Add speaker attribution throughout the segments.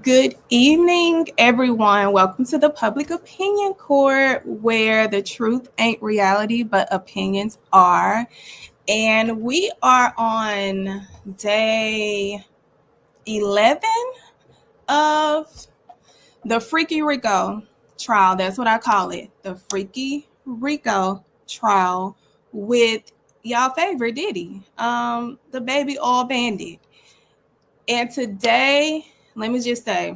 Speaker 1: Good evening, everyone. Welcome to the Public Opinion Court, where the truth ain't reality, but opinions are. And we are on day 11 of the Freaky Rico trial. That's what I call it, the Freaky Rico trial with y'all favorite Diddy, the baby oil bandit. And today, let me just say,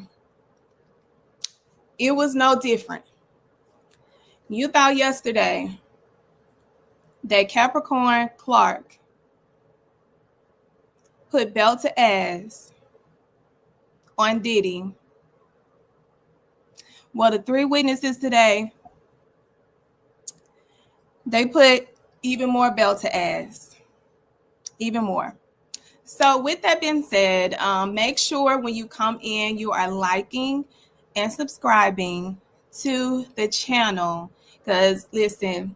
Speaker 1: it was no different. You thought yesterday that Capricorn Clark put belt to ass on Diddy. Well, the three witnesses today, they put even more belt to ass. Even more. So with that being said, make sure when you come in, you are liking and subscribing to the channel. Because listen,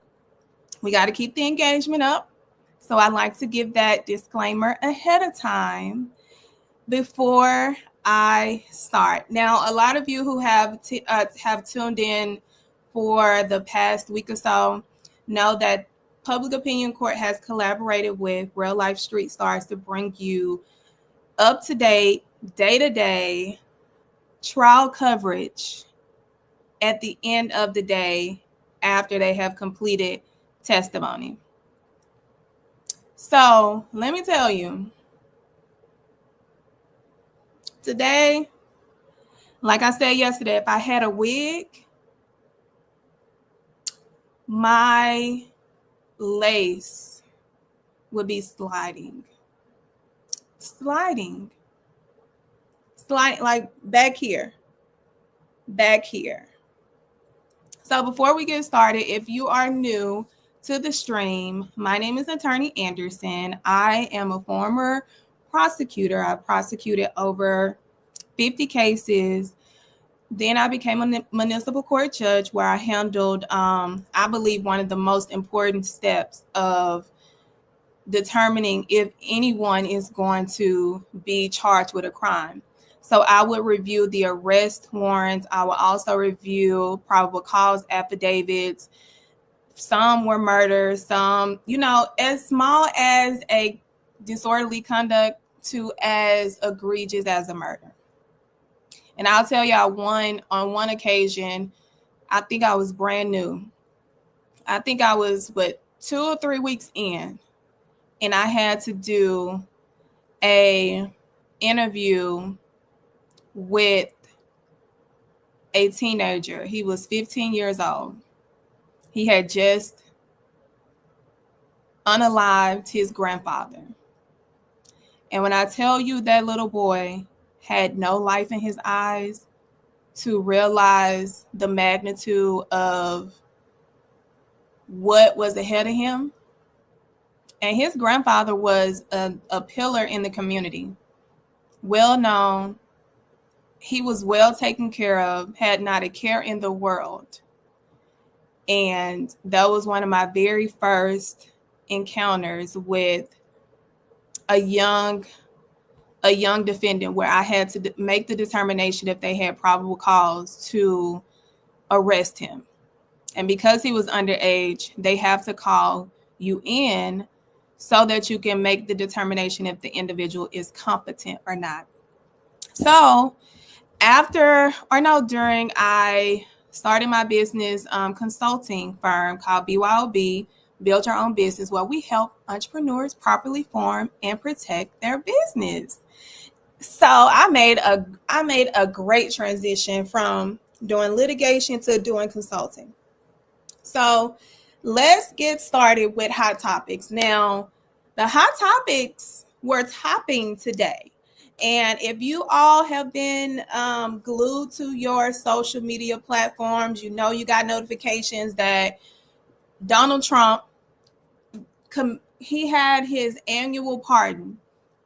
Speaker 1: we got to keep the engagement up. So I like to give that disclaimer ahead of time before I start. Now, a lot of you who have tuned in for the past week or so know that Public Opinion Court has collaborated with Real Life Street Stars to bring you up to date, day to day trial coverage at the end of the day after they have completed testimony. So let me tell you, today, like I said yesterday, if I had a wig, my lace would be sliding, like back here. So before we get started, if you are new to the stream, my name is Attorney Anderson. I am a former prosecutor. I prosecuted over 50 cases. Then I became a municipal court judge where I handled, I believe, one of the most important steps of determining if anyone is going to be charged with a crime. So I would review the arrest warrants. I would also review probable cause affidavits. Some were murder, some, as small as a disorderly conduct to as egregious as a murder. And I'll tell y'all on one occasion, I think I was brand new. I think I was, 2 or 3 weeks in, and I had to do a interview with a teenager. He was 15 years old. He had just unalived his grandfather. And when I tell you that little boy had no life in his eyes to realize the magnitude of what was ahead of him, and his grandfather was a pillar in the community, well known. He was well taken care of, had not a care in the world. And that was one of my very first encounters with a young defendant, where I had to make the determination if they had probable cause to arrest him. And because he was underage, they have to call you in so that you can make the determination if the individual is competent or not. So during I started my business consulting firm called BYOB, Build Your Own Business, where we help entrepreneurs properly form and protect their business. So I made a great transition from doing litigation to doing consulting. So let's get started with hot topics. Now, the hot topics were topping today. And if you all have been glued to your social media platforms, you got notifications that Donald Trump, he had his annual pardon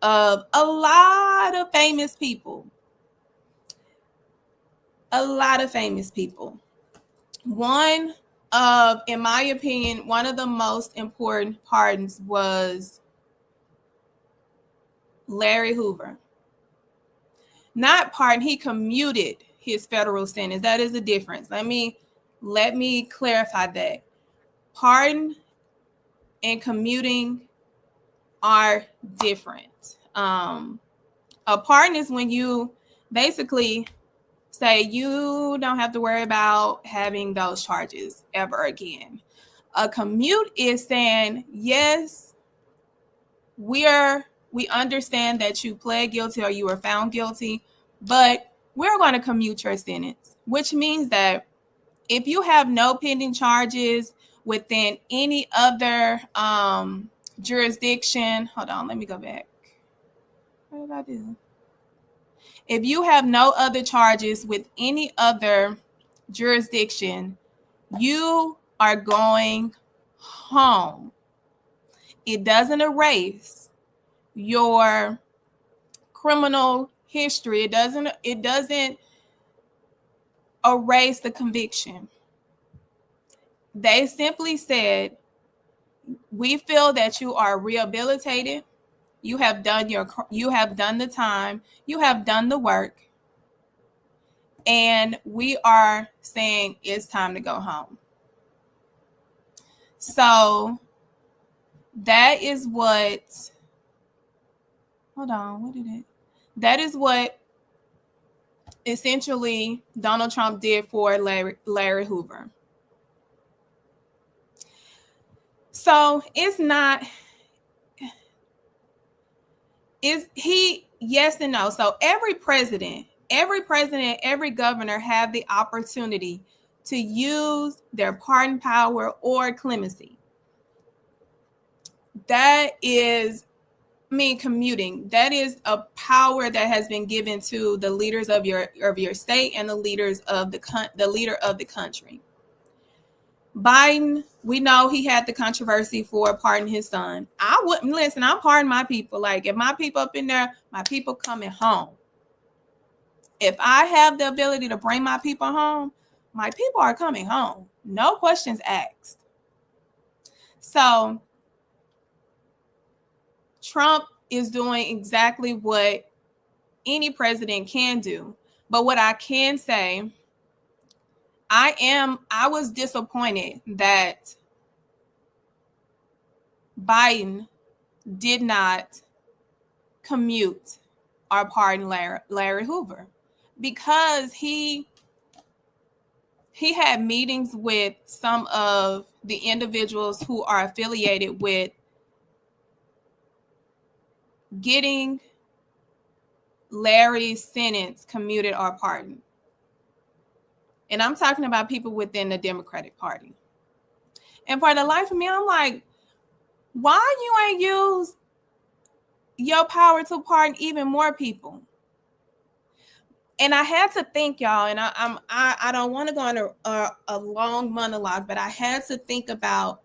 Speaker 1: of a lot of famous people. In my opinion, one of the most important pardons was Larry Hoover. Not pardon, he commuted his federal sentence. That is the difference. Let me clarify that. Pardon and commuting are different. A pardon is when you basically say you don't have to worry about having those charges ever again. A commute is saying, yes, we understand that you pled guilty or you were found guilty, but we're going to commute your sentence, which means that if you have no pending charges within any other jurisdiction, hold on, let me go back. What did I do? If you have no other charges with any other jurisdiction, you are going home. It doesn't erase your criminal history. It doesn't erase the conviction. They simply said, we feel that you are rehabilitated. You have done the time, you have done the work, and we are saying it's time to go home. So that is what, hold on, what did it? That is what essentially Donald Trump did for Larry Hoover. So it's not, is he, yes and no. So every president, every governor have the opportunity to use their pardon power or clemency. That is, commuting. That is a power that has been given to the leaders of your state and the leaders of the leader of the country. Biden, we know he had the controversy for pardoning his son. I wouldn't listen. I pardon my people. Like, if my people up in there, my people coming home. If I have the ability to bring my people home, my people are coming home. No questions asked. So Trump is doing exactly what any president can do. But what I can say, I was disappointed that Biden did not commute or pardon Larry Hoover, because he had meetings with some of the individuals who are affiliated with getting Larry's sentence commuted or pardoned. And I'm talking about people within the Democratic Party. And for the life of me, I'm like, why you ain't use your power to pardon even more people? And I had to think, y'all, and I don't want to go on a long monologue, but I had to think about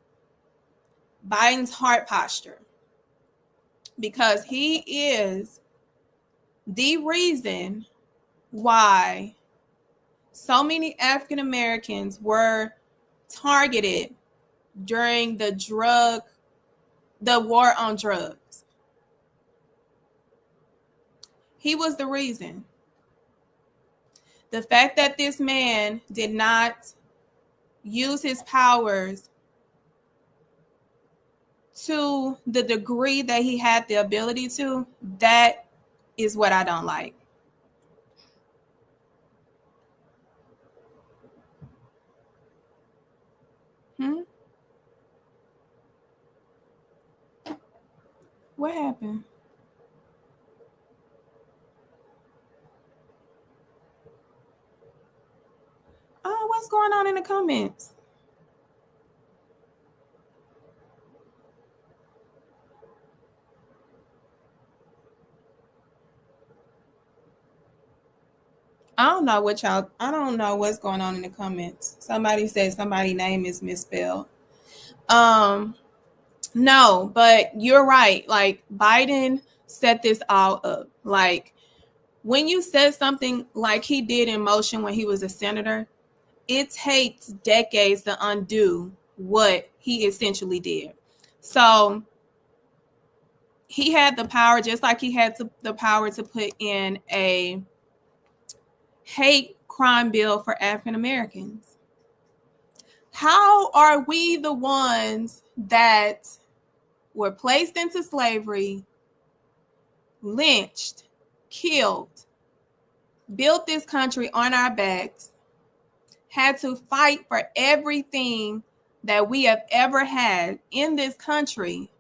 Speaker 1: Biden's heart posture, because he is the reason why so many African Americans were targeted during the war on drugs. He was the reason. The fact that this man did not use his powers to the degree that he had the ability to, that is what I don't like. What happened? Oh, what's going on in the comments? I don't know what's going on in the comments. Somebody said somebody's name is misspelled. No, but you're right. Like, Biden set this all up. Like, when you set something like he did in motion when he was a senator, it takes decades to undo what he essentially did. So he had the power, just like he had the power to put in a hate crime bill for African Americans? How are we the ones that were placed into slavery, lynched, killed, built this country on our backs, had to fight for everything that we have ever had in this country?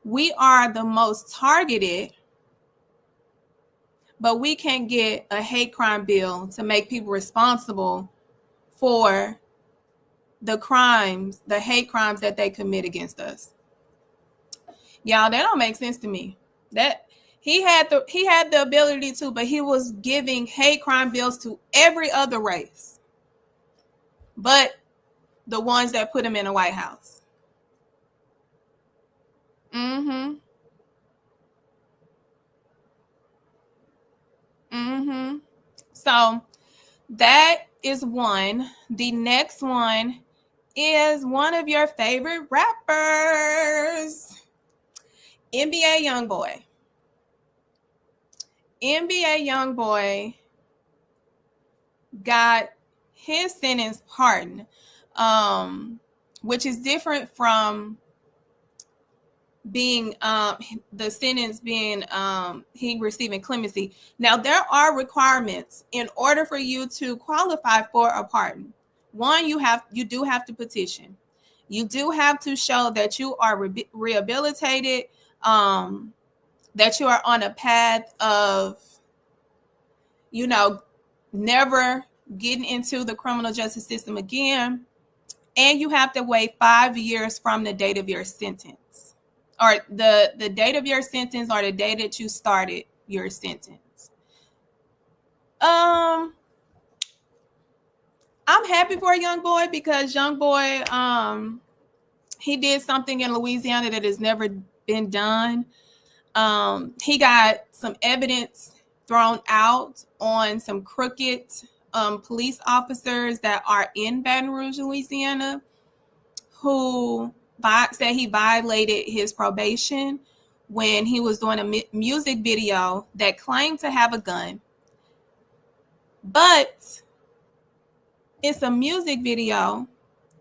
Speaker 1: We are the most targeted, but we can't get a hate crime bill to make people responsible for the crimes, the hate crimes that they commit against us. Y'all, that don't make sense to me. That he had the ability to, but he was giving hate crime bills to every other race, but the ones that put him in the White House. Mm-hmm. Mm-hmm. So that is one. The next one is one of your favorite rappers, NBA Youngboy. NBA Youngboy got his sentence pardoned, which is different from being the sentence being he receiving clemency. Now there are requirements in order for you to qualify for a pardon. One, you do have to petition. You do have to show that you are rehabilitated, that you are on a path of, never getting into the criminal justice system again, and you have to wait 5 years from the date of your sentence, or the date of your sentence, or the day that you started your sentence. I'm happy for Youngboy, because Youngboy, he did something in Louisiana that has never been done. He got some evidence thrown out on some crooked police officers that are in Baton Rouge, Louisiana, who said he violated his probation when he was doing a music video that claimed to have a gun. But it's a music video.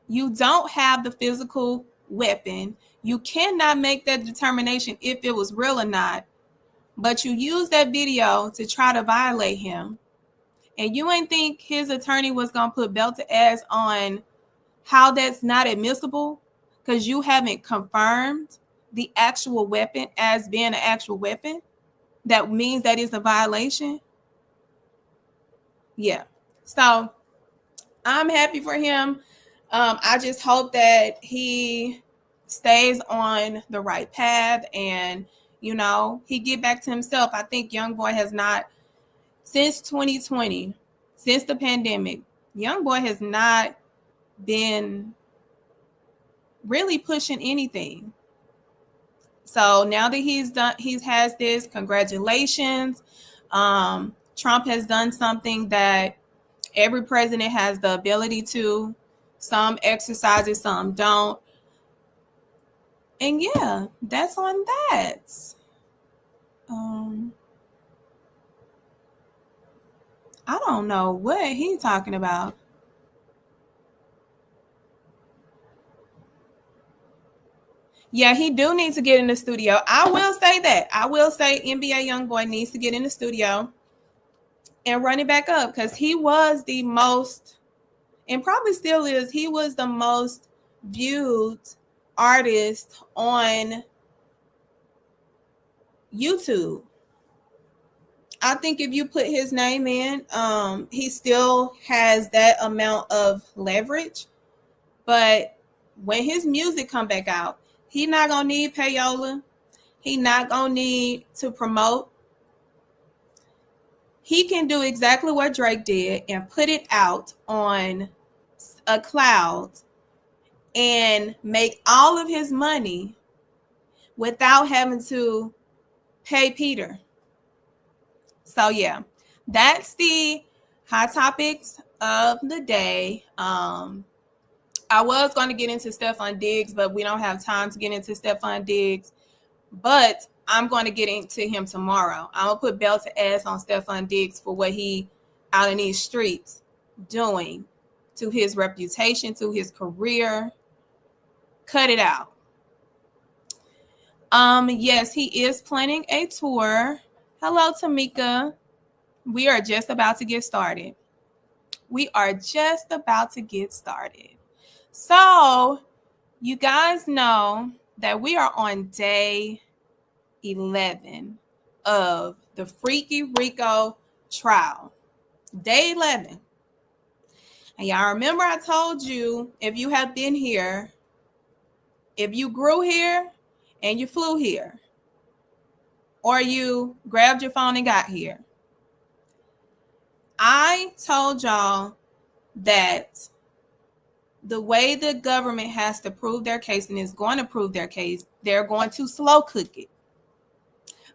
Speaker 1: You don't have the physical weapon. You cannot make that determination if it was real or not. But you use that video to try to violate him. And you ain't think his attorney was going to put belt to ass on how that's not admissible, because you haven't confirmed the actual weapon as being an actual weapon. That means that is a violation. Yeah. So I'm happy for him. I just hope that he stays on the right path and, he get back to himself. I think Youngboy has not, since 2020, since the pandemic, Youngboy has not been really pushing anything. So now that he has this, congratulations. Trump has done something that every president has the ability to. Some exercise it, some don't. And yeah, that's on that. I don't know what he's talking about. Yeah, he do need to get in the studio. I will say that. I will say NBA Youngboy needs to get in the studio and run it back up, because he was the most, and probably still is, he was the most viewed artist on YouTube. I think if you put his name in, he still has that amount of leverage. But when his music come back out, he not gonna need payola. He not gonna need to promote. He can do exactly what Drake did and put it out on a cloud and make all of his money without having to pay Peter. So yeah, that's the hot topics of the day. I was going to get into Stephon Diggs, but we don't have time to get into Stephon Diggs. But I'm going to get into him tomorrow. I'm going to put belt to ass on Stephon Diggs for what he out in these streets doing to his reputation, to his career. Cut it out. Yes, he is planning a tour. Hello, Tamika. We are just about to get started. So, you guys know that we are on day 11 of the Freaky Rico trial. Day 11. And y'all remember I told you, if you have been here, if you grew here and you flew here, or you grabbed your phone and got here, I told y'all that the way the government has to prove their case and is going to prove their case, they're going to slow cook it,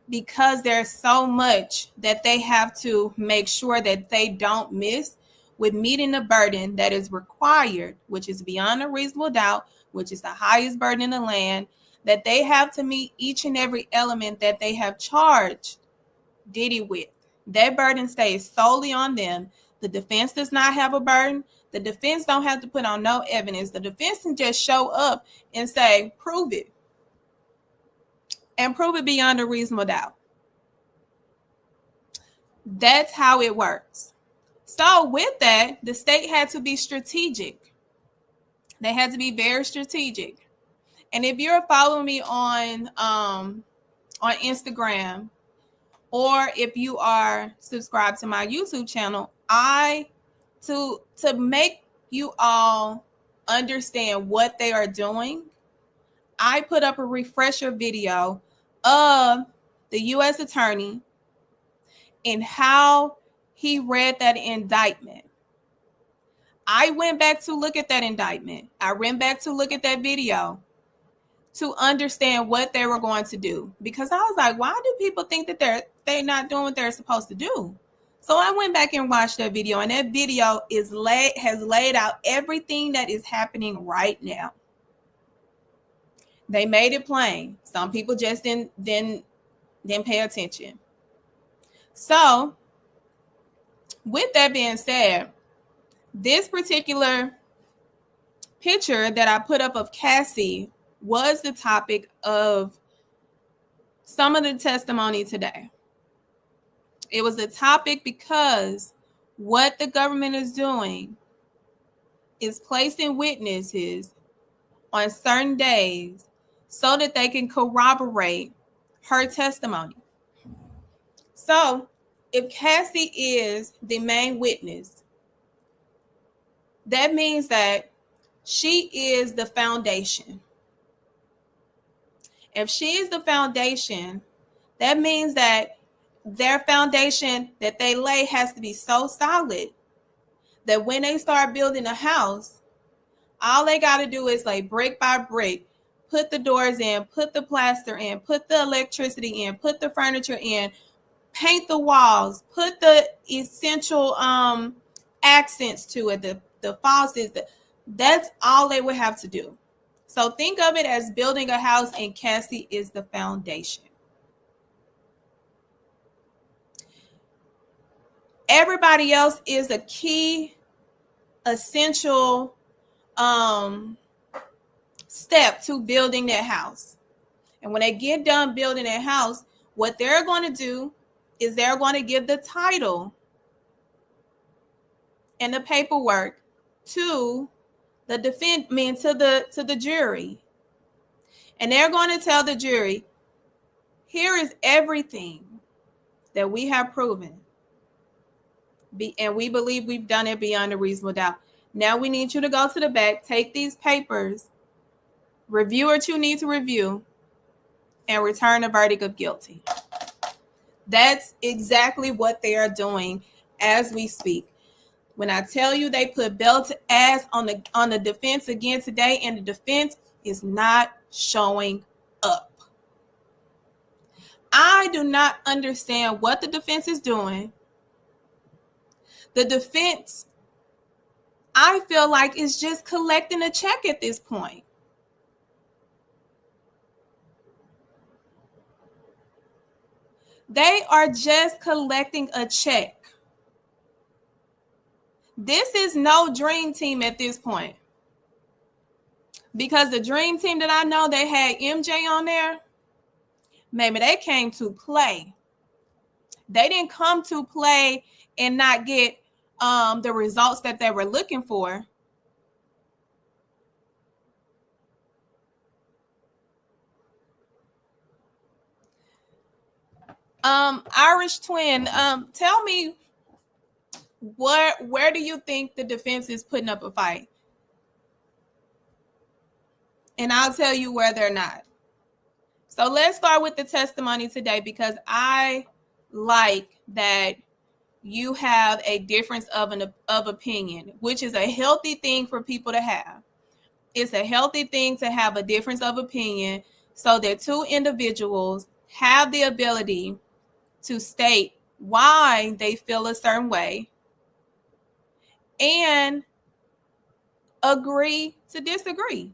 Speaker 1: because there's so much that they have to make sure that they don't miss with meeting the burden that is required, which is beyond a reasonable doubt, which is the highest burden in the land, that they have to meet each and every element that they have charged Diddy with. That burden stays solely on them. The defense does not have a burden. The defense don't have to put on no evidence. The defense can just show up and say, prove it. And prove it beyond a reasonable doubt. That's how it works. So with that, the state had to be strategic. They had to be very strategic. And if you're following me on Instagram, or if you are subscribed to my YouTube channel, to make you all understand what they are doing, I put up a refresher video of the U.S. attorney and how he read that indictment. I went back to look at that indictment. I went back to look at that video to understand what they were going to do, because I was like, why do people think that they're not doing what they're supposed to do? So I went back and watched that video, and that video has laid out everything that is happening right now. They made it plain. Some people just didn't pay attention. So with that being said, this particular picture that I put up of Cassie was the topic of some of the testimony today. It was a topic because what the government is doing is placing witnesses on certain days so that they can corroborate her testimony. So if Cassie is the main witness, that means that she is the foundation. If she is the foundation, that means that their foundation that they lay has to be so solid that when they start building a house, all they got to do is like brick by brick, put the doors in, put the plaster in, put the electricity in, put the furniture in, paint the walls, put the essential accents to it, the faucets. That's all they would have to do. So think of it as building a house, and Cassie is the foundation. Everybody else is a key, essential step to building that house. And when they get done building that house, what they're going to do is they're going to give the title and the paperwork to the to the jury. And they're going to tell the jury, here is everything that we have proven. And we believe we've done it beyond a reasonable doubt. Now we need you to go to the back, take these papers, review what you need to review, and return a verdict of guilty. That's exactly what they are doing as we speak. When I tell you they put belt to ass on the defense again today, and the defense is not showing up. I do not understand what the defense is doing. The defense, I feel like, is just collecting a check at this point. They are just collecting a check. This is no dream team at this point. Because the dream team that I know, they had MJ on there. Maybe they came to play. They didn't come to play and not get the results that they were looking for. Irish Twin, tell me where do you think the defense is putting up a fight? And I'll tell you where they're not. So let's start with the testimony today, because I like that you have a difference of opinion, which is a healthy thing for people to have. It's a healthy thing to have a difference of opinion so that two individuals have the ability to state why they feel a certain way and agree to disagree.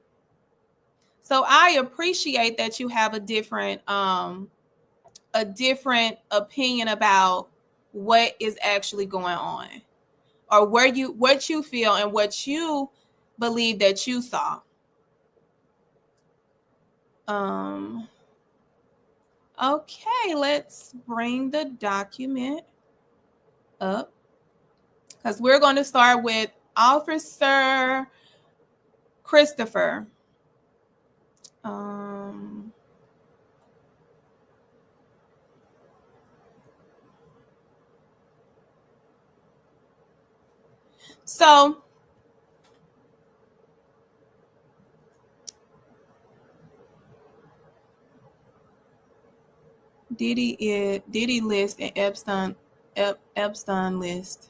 Speaker 1: So I appreciate that you have a different opinion about what is actually going on, or what you feel and what you believe that you saw. Okay, let's bring the document up, because we're going to start with Officer Christopher. So Diddy list and Epstein list.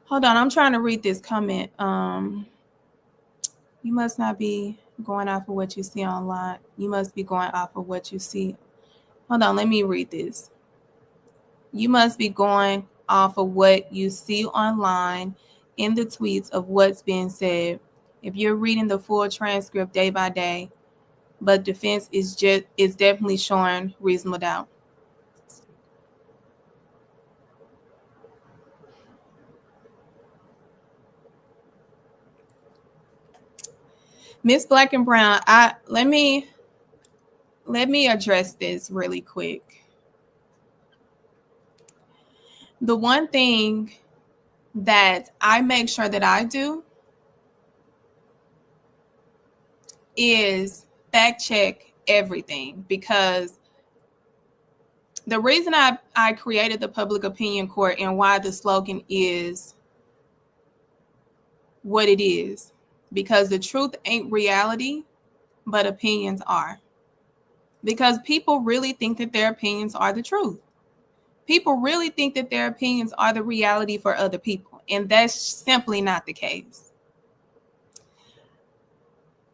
Speaker 1: Hold on, I'm trying to read this comment. You must not be going off of what you see online. You must be going off of what you see. Hold on, let me read this. You must be going off of what you see online in the tweets of what's being said. If you're reading the full transcript day by day, but defense is definitely showing reasonable doubt. Miss Black and Brown, let me address this really quick. The one thing that I make sure that I do is fact check everything, because the reason I created the public opinion court and why the slogan is what it is, because the truth ain't reality, but opinions are. Because people really think that their opinions are the truth. People really think that their opinions are the reality for other people, and that's simply not the case.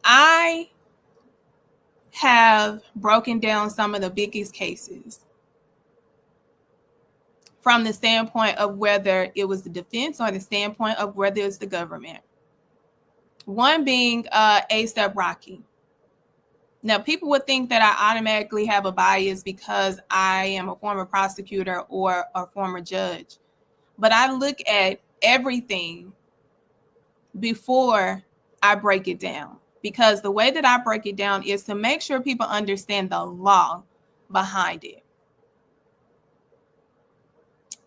Speaker 1: I have broken down some of the biggest cases from the standpoint of whether it was the defense or the standpoint of whether it's the government. One being A$AP Rocky. Now, people would think that I automatically have a bias because I am a former prosecutor or a former judge. But I look at everything before I break it down, because the way that I break it down is to make sure people understand the law behind it.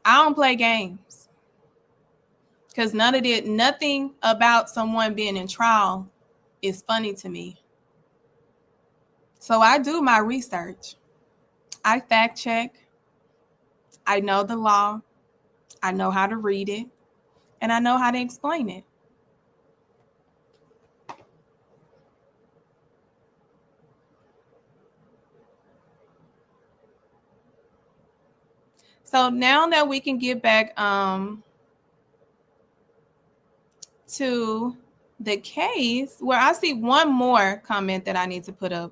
Speaker 1: I don't play games, because nothing about someone being in trial is funny to me. So I do my research. I fact check. I know the law. I know how to read it. And I know how to explain it. So now that we can get back to the case, where I see one more comment that I need to put up.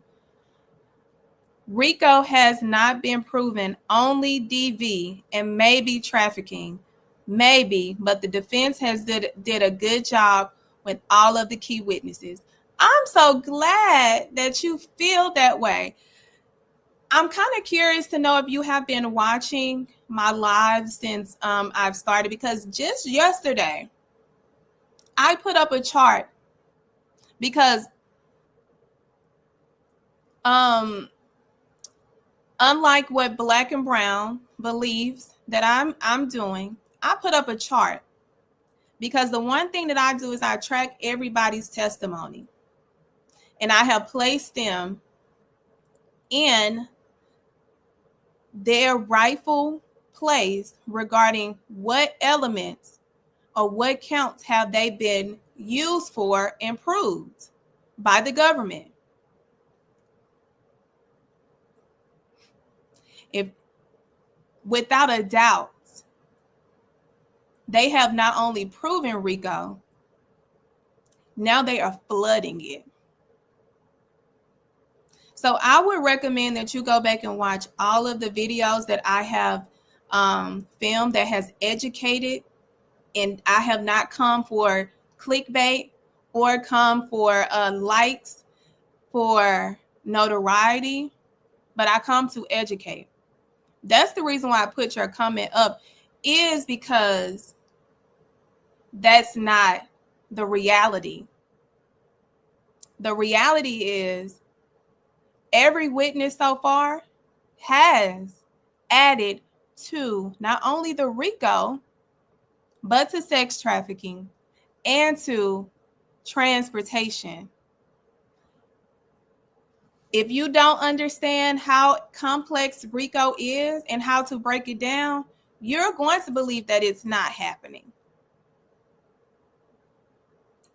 Speaker 1: RICO has not been proven, only DV and maybe trafficking. Maybe, but the defense has did a good job with all of the key witnesses. I'm so glad that you feel that way. I'm kind of curious to know if you have been watching my live since I've started, because just yesterday I put up a chart because unlike what Black and Brown believes that I'm doing, I put up a chart because the one thing that I do is I track everybody's testimony, and I have placed them in their rightful place regarding what elements or what counts have they been used for and proved by the government. If without a doubt, they have not only proven RICO, now they are flooding it. So I would recommend that you go back and watch all of the videos that I have filmed that has educated, and I have not come for clickbait or come for likes, for notoriety, but I come to educate. That's the reason why I put your comment up, is because that's not the reality. The reality is every witness so far has added to not only the RICO, but to sex trafficking and to transportation. If you don't understand how complex RICO is and how to break it down, you're going to believe that it's not happening.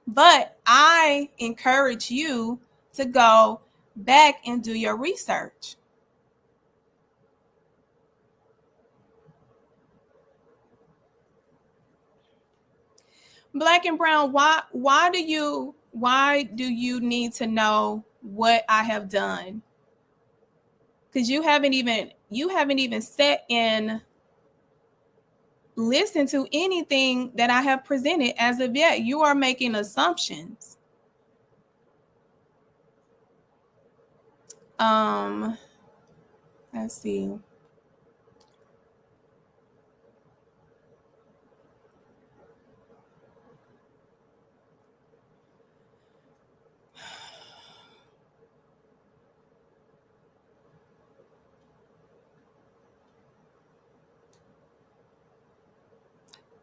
Speaker 1: But I encourage you to go back and do your research. Black and Brown, why do you need to know what I have done? Because you haven't even sat and listened to anything that I have presented as of yet. You are making assumptions. Let's see.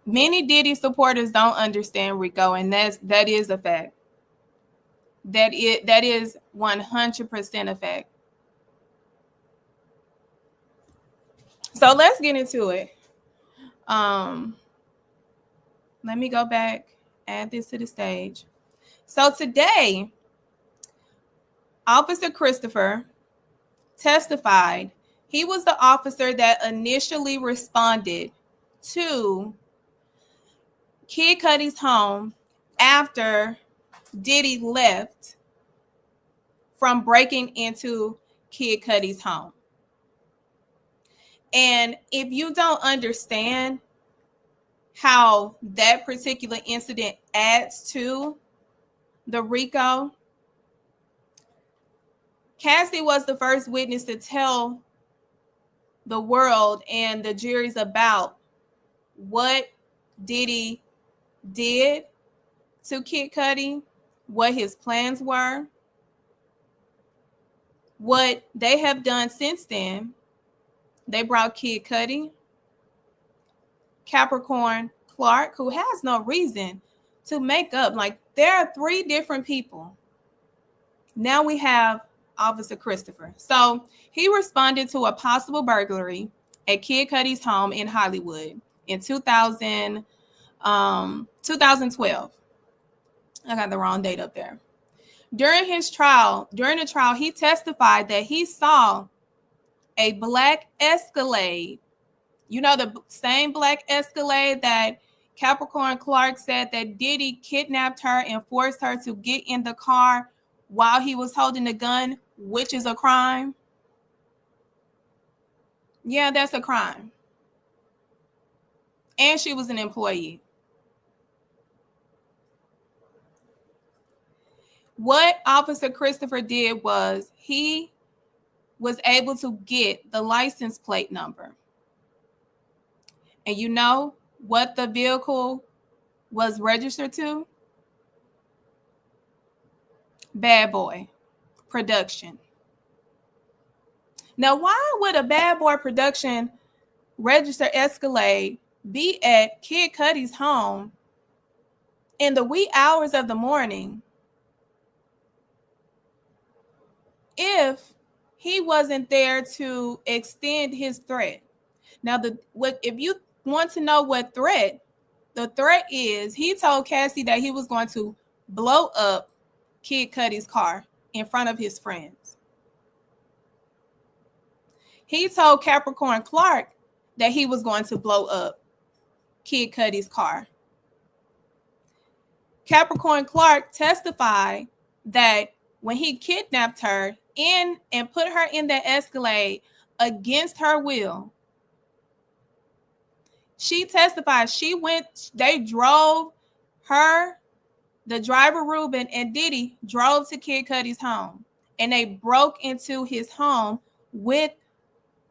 Speaker 1: Many Diddy supporters don't understand RICO, and that is a fact. That is 100% a fact. So let's get into it. Let me go back, add this to the stage. So today, Officer Christopher testified. He was the officer that initially responded to Kid Cudi's home after Diddy left from breaking into Kid Cudi's home. And if you don't understand how that particular incident adds to the RICO, Cassie was the first witness to tell the world and the juries about what Diddy did to Kid Cudi, what his plans were, what they have done since then. They brought Kid Cudi, Capricorn Clark, who has no reason to make up. Like, there are 3 different people. Now we have Officer Christopher. So he responded to a possible burglary at Kid Cudi's home in Hollywood in 2012. I got the wrong date up there. During the trial, he testified that he saw a black Escalade. You know, the same black Escalade that Capricorn Clark said that Diddy kidnapped her and forced her to get in the car while he was holding the gun, which is a crime. Yeah, that's a crime. And she was an employee. What Officer Christopher did was he was able to get the license plate number. And you know what the vehicle was registered to? Bad Boy Production. Now, why would a Bad Boy Production registered Escalade be at Kid Cudi's home in the wee hours of the morning if he wasn't there to extend his threat? Now, if you want to know what threat, the threat is, he told Cassie that he was going to blow up Kid Cudi's car in front of his friends. He told Capricorn Clark that he was going to blow up Kid Cudi's car. Capricorn Clark testified that when he kidnapped her and put her in the Escalade against her will, she testified they drove her, the driver Ruben, and Diddy drove to Kid Cudi's home, and they broke into his home with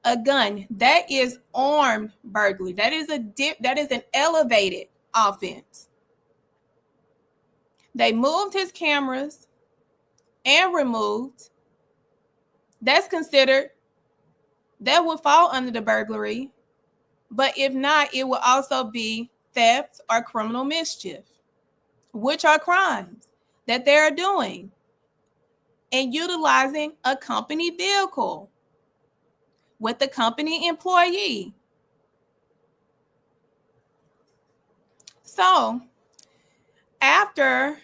Speaker 1: a gun. That is armed burglary. That is an elevated offense. They moved his cameras and removed. That would fall under the burglary. But if not, it will also be theft or criminal mischief, which are crimes that they're doing and utilizing a company vehicle with the company employee. So after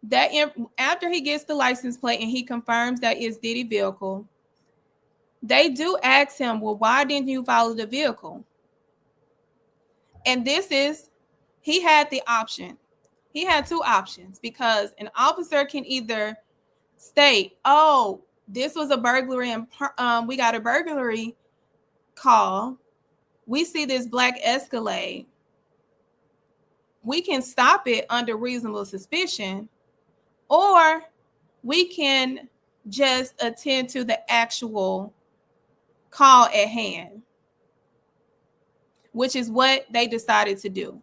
Speaker 1: he gets the license plate and he confirms that it's Diddy vehicle, they do ask him, well, why didn't you follow the vehicle? And he had the option. He had two options, because an officer can either state, oh, this was a burglary and we got a burglary call. We see this black Escalade. We can stop it under reasonable suspicion, or we can just attend to the actual call at hand, which is what they decided to do.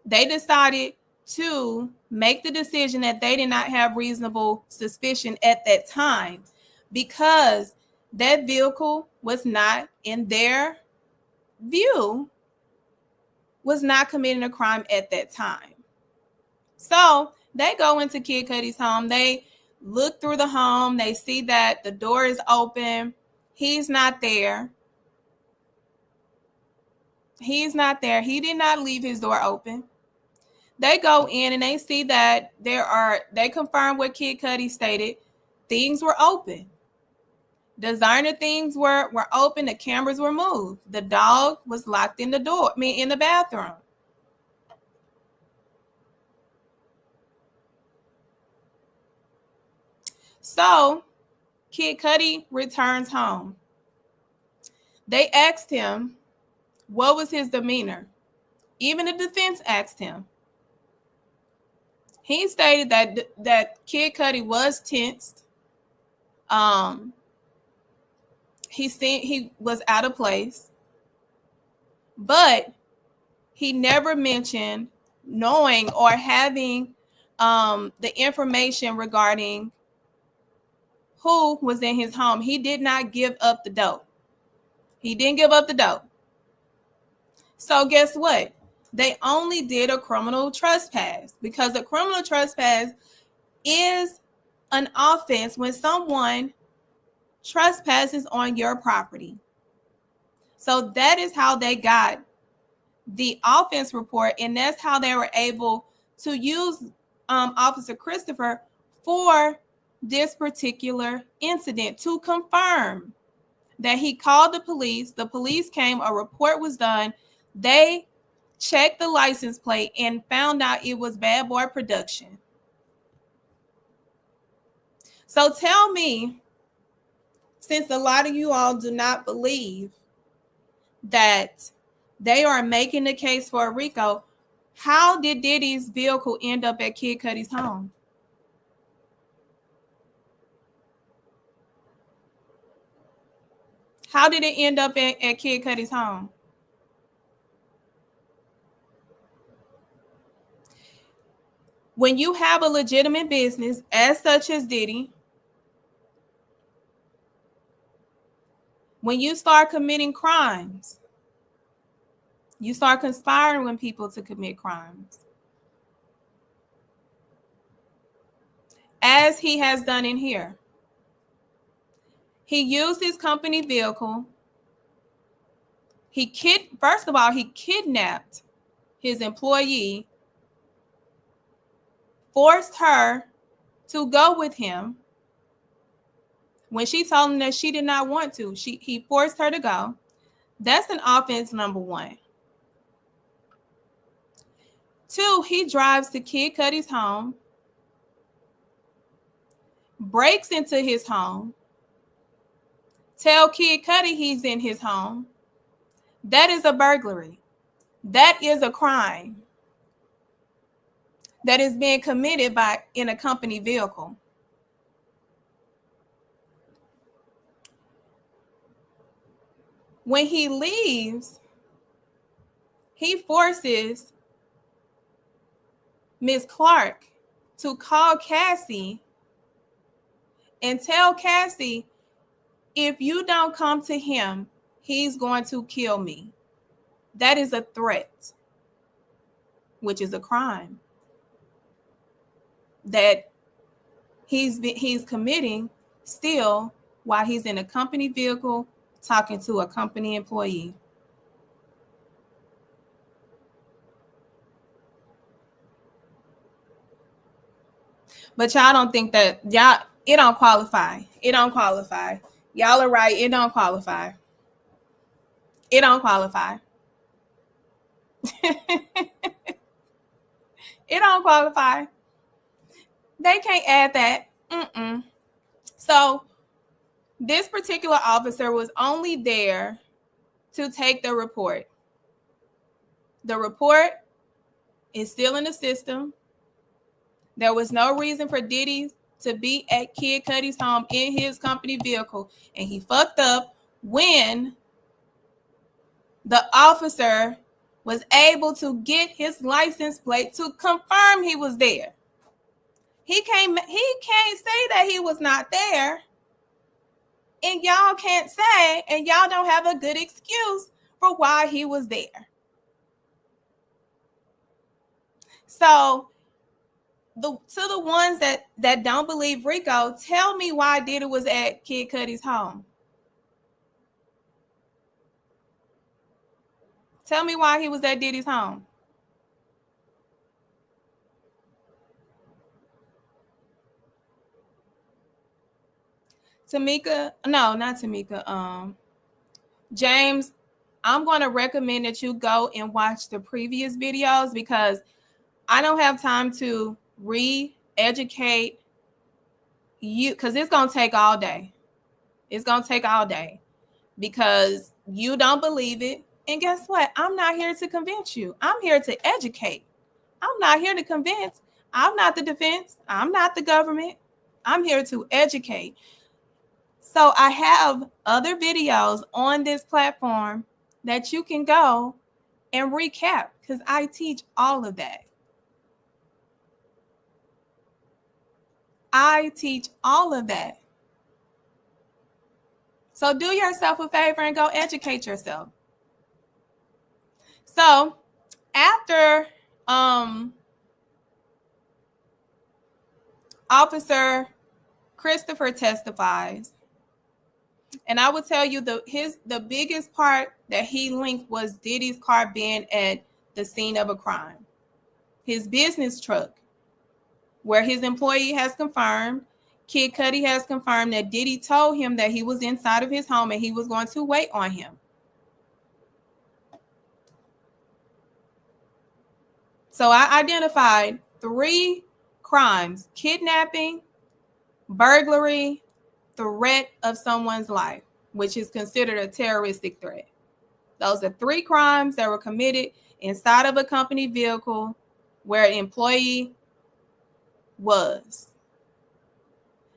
Speaker 1: They decided to make the decision that they did not have reasonable suspicion at that time, because that vehicle was not, in their view, was not committing a crime at that time. So they go into Kid Cudi's home. They look through the home. They see that the door is open. He's not there. He did not leave his door open. They go in and they see that they confirm what Kid Cudi stated. Things were open. Designer things were open. The cameras were moved. The dog was locked in the bathroom. So Kid Cudi returns home. They asked him, what was his demeanor? Even the defense asked him. He stated that Kid Cudi was tensed. He was out of place, but he never mentioned knowing or having the information regarding who was in his home. He did not give up the dope. He didn't give up the dope. So guess what? They only did a criminal trespass, because a criminal trespass is an offense when someone trespasses on your property. So that is how they got the offense report, and that's how they were able to use Officer Christopher for this particular incident, to confirm that he called the police. The police came, a report was done. They checked the license plate and found out it was Bad Boy Production. So tell me, since a lot of you all do not believe that they are making the case for RICO, how did Diddy's vehicle end up at Kid Cudi's home? How did it end up at Kid Cudi's home? When you have a legitimate business, as such as Diddy, when you start committing crimes, you start conspiring with people to commit crimes, as he has done in here. He used his company vehicle. First of all, he kidnapped his employee, forced her to go with him when she told him that she did not want to. He forced her to go. That's an offense number one. 2, he drives to Kid Cudi's home, breaks into his home, tell Kid Cudi he's in his home. That is a burglary. That is a crime that is being committed in a company vehicle. When he leaves, he forces Ms. Clark to call Cassie and tell Cassie, if you don't come to him, he's going to kill me. That is a threat, which is a crime that he's committing still while he's in a company vehicle talking to a company employee. But y'all don't think that it don't qualify. It don't qualify. Y'all are right. It don't qualify. It don't qualify. It don't qualify. They can't add that. So this particular officer was only there to take the report. The report is still in the system. There was no reason for Diddy to be at Kid Cudi's home in his company vehicle, and he fucked up when the officer was able to get his license plate to confirm he was there. He can't say that he was not there, and y'all can't say, and y'all don't have a good excuse for why he was there. So to the ones that don't believe Rico, tell me why Diddy was at Kid Cudi's home. Tell me why he was at Diddy's home. Tamika, no, not Tamika. James, I'm going to recommend that you go and watch the previous videos because I don't have time to re-educate you because it's going to take all day. It's going to take all day because you don't believe it. And guess what? I'm not here to convince you. I'm here to educate. I'm not here to convince. I'm not the defense. I'm not the government. I'm here to educate. So I have other videos on this platform that you can go and recap because I teach all of that. I teach all of that. So do yourself a favor and go educate yourself. So after Officer Christopher testifies, and I will tell you the biggest part that he linked was Diddy's car being at the scene of a crime. His business truck, where his employee has confirmed, Kid Cudi has confirmed that Diddy told him that he was inside of his home and he was going to wait on him. So I identified 3 crimes: kidnapping, burglary, threat of someone's life, which is considered a terroristic threat. Those are 3 crimes that were committed inside of a company vehicle where an employee was.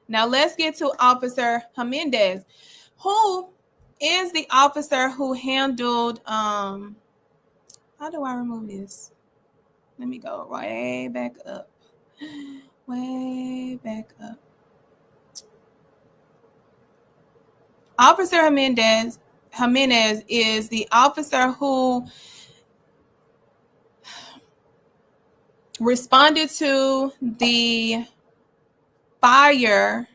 Speaker 1: Now let's get to Officer Jimenez, who is the officer who handled, how do I remove this? Let me go way back up. Way back up. Officer Jimenez is the officer who responded to the fire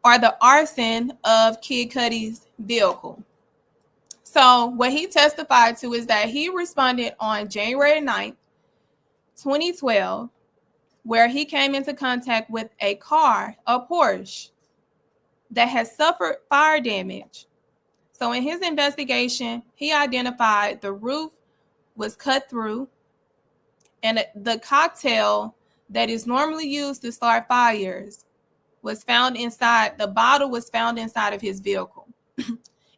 Speaker 1: or the arson of Kid Cudi's vehicle. So what he testified to is that he responded on January 9th, 2012, where he came into contact with a car, a Porsche, that has suffered fire damage. So in his investigation, he identified the roof was cut through, and the cocktail that is normally used to start fires was found inside, the bottle was found inside of his vehicle.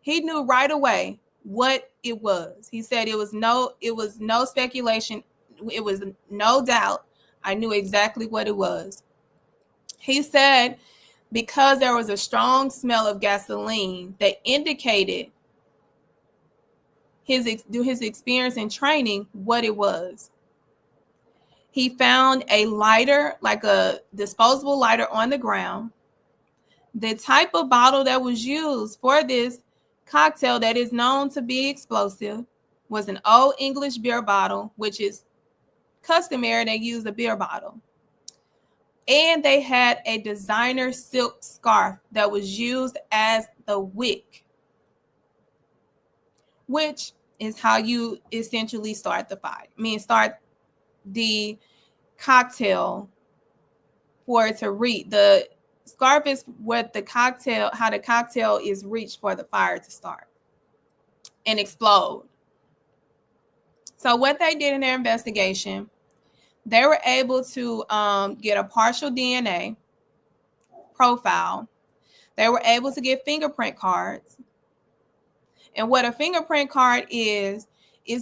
Speaker 1: He knew right away what it was. He said it was no speculation. It was no doubt. I knew exactly what it was. He said because there was a strong smell of gasoline that indicated his experience and training what it was. He found a lighter, like a disposable lighter, on the ground. The type of bottle that was used for this cocktail that is known to be explosive was an old English beer bottle, which is customary. They use a beer bottle. And they had a designer silk scarf that was used as the wick, which is how you essentially start the fire. Start the cocktail for it to reach. The scarf is what the cocktail, how the cocktail is reached for the fire to start and explode. So what they did in their investigation, they were able to get a partial DNA profile. They were able to get fingerprint cards. And what a fingerprint card is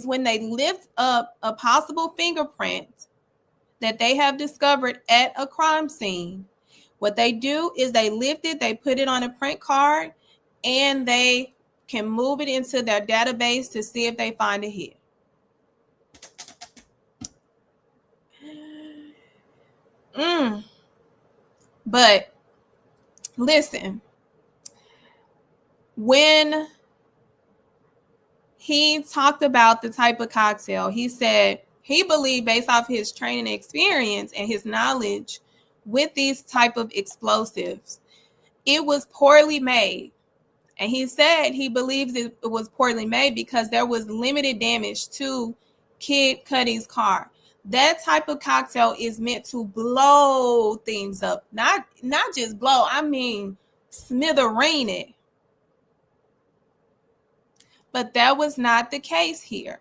Speaker 1: when they lift up a possible fingerprint that they have discovered at a crime scene. What they do is they lift it, they put it on a print card, and they can move it into their database to see if they find a hit. But listen, when he talked about the type of cocktail, he said he believed, based off his training experience and his knowledge with these type of explosives, it was poorly made. And he said he believes it was poorly made because there was limited damage to Kid Cudi's car. That type of cocktail is meant to blow things up. Not just blow, smithereen it. But that was not the case here.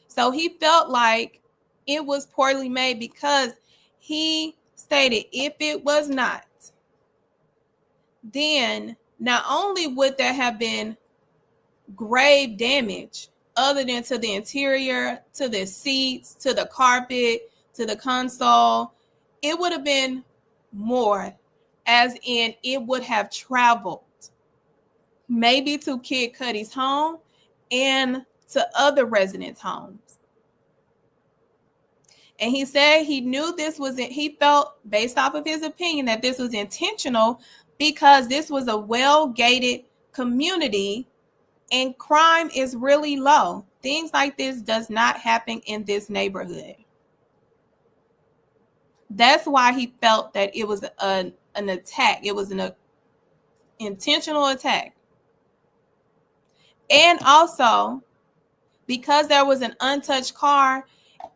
Speaker 1: So he felt like it was poorly made because he stated if it was not, then not only would there have been grave damage other than to the interior, to the seats, to the carpet, to the console, it would have been more, as in it would have traveled maybe to Kid Cudi's home and to other residents' homes. And he said he knew he felt, based off of his opinion, that this was intentional because this was a well-gated community and crime is really low. Things like this does not happen in this neighborhood. That's why he felt that it was an attack. It was an intentional attack. And also, because there was an untouched car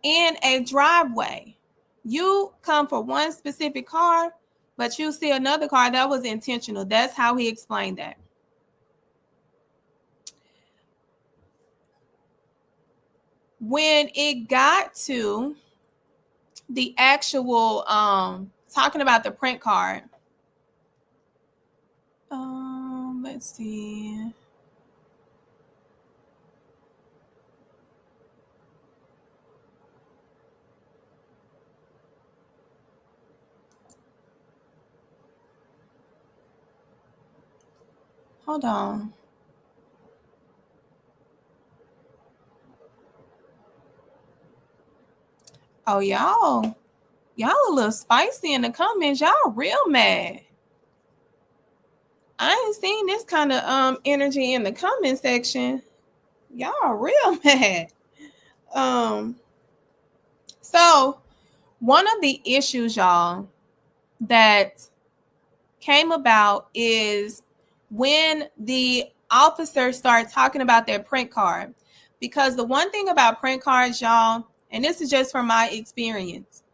Speaker 1: in a driveway, you come for one specific car, but you see another car, that was intentional. That's how he explained that. When it got to the actual talking about the print card, let's see. Hold on. Oh, y'all a little spicy in the comments. Y'all real mad. I ain't seen this kind of energy in the comment section. Y'all real mad. So one of the issues, y'all, that came about is when the officers started talking about their print card. Because the one thing about print cards, y'all, and this is just from my experience,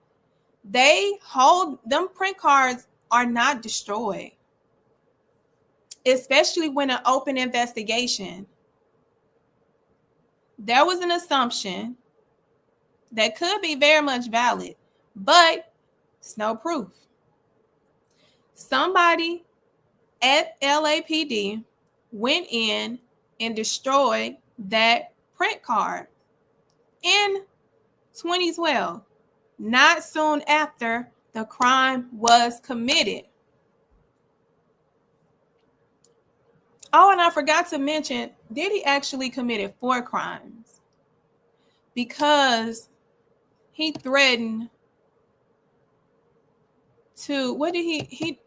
Speaker 1: them print cards are not destroyed, especially when an open investigation. There was an assumption that could be very much valid, but it's no proof. Somebody at LAPD went in and destroyed that print card in 2012, not soon after the crime was committed. Oh, and I forgot to mention, Diddy actually committed 4 crimes because he threatened to, what did he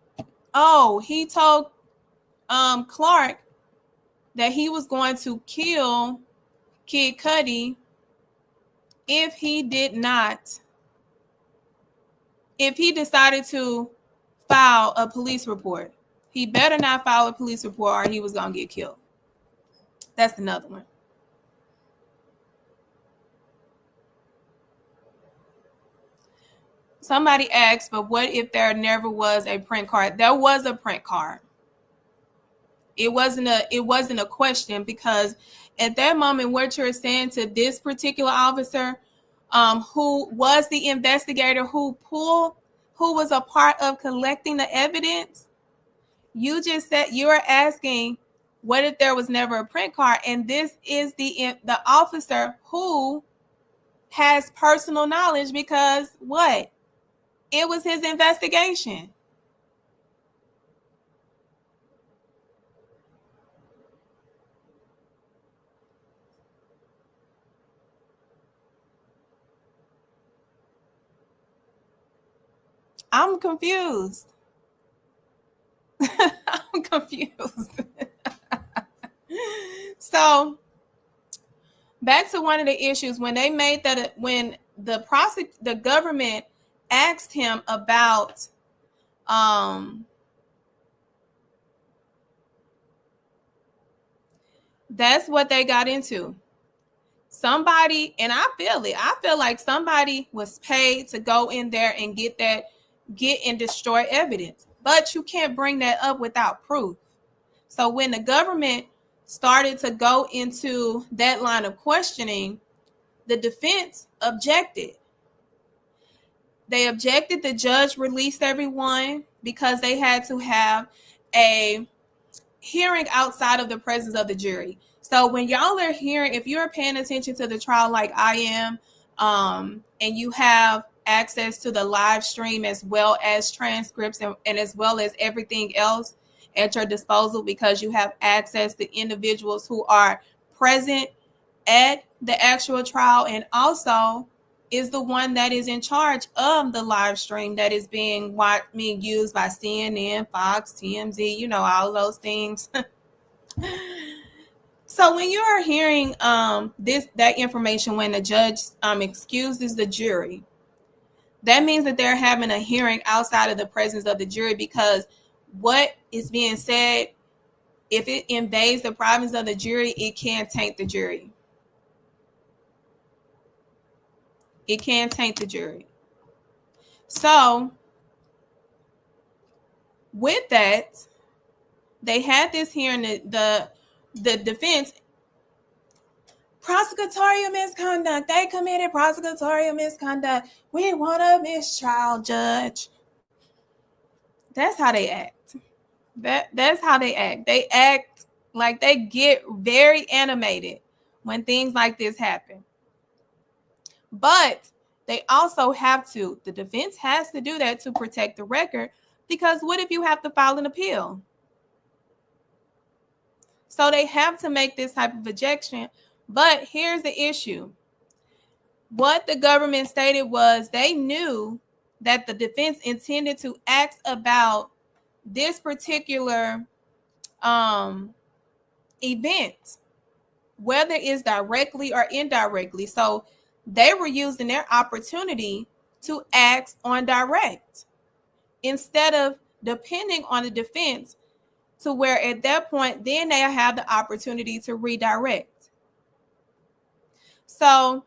Speaker 1: told Clark that he was going to kill Kid Cudi if he decided to file a police report. He better not file a police report or he was going to get killed. That's another one. Somebody asked, but what if there never was a print card? There was a print card. It wasn't a question, because at that moment, what you're saying to this particular officer, who was the investigator who was a part of collecting the evidence, you just said you are asking, what if there was never a print card? And this is the officer who has personal knowledge, because what? It was his investigation. I'm confused. I'm confused. So back to one of the issues when they made that, when the government asked him about that's what they got into. Somebody, and I feel like somebody was paid to go in there and get and destroy evidence, but you can't bring that up without proof. So when the government started to go into that line of questioning, the defense objected. They objected. The judge released everyone because they had to have a hearing outside of the presence of the jury. So when y'all are hearing, if you're paying attention to the trial like I am, and you have access to the live stream as well as transcripts and as well as everything else at your disposal, because you have access to individuals who are present at the actual trial and also is the one that is in charge of the live stream that is being used by CNN, Fox, TMZ, all those things. So when you are hearing that information, when the judge excuses the jury, that means that they're having a hearing outside of the presence of the jury, because what is being said, if it invades the province of the jury, it can taint the jury. It can taint the jury. So with that, they had this hearing. The defense, prosecutorial misconduct. They committed prosecutorial misconduct. We want a mistrial, judge. That's how they act. That's how they act. They act like they get very animated when things like this happen. But they also the defense has to do that to protect the record, because what if you have to file an appeal? So they have to make this type of objection. But here's the issue. What the government stated was they knew that the defense intended to ask about this particular event, whether it's directly or indirectly. So they were using their opportunity to ask on direct instead of depending on the defense, to where at that point, then they have the opportunity to redirect. So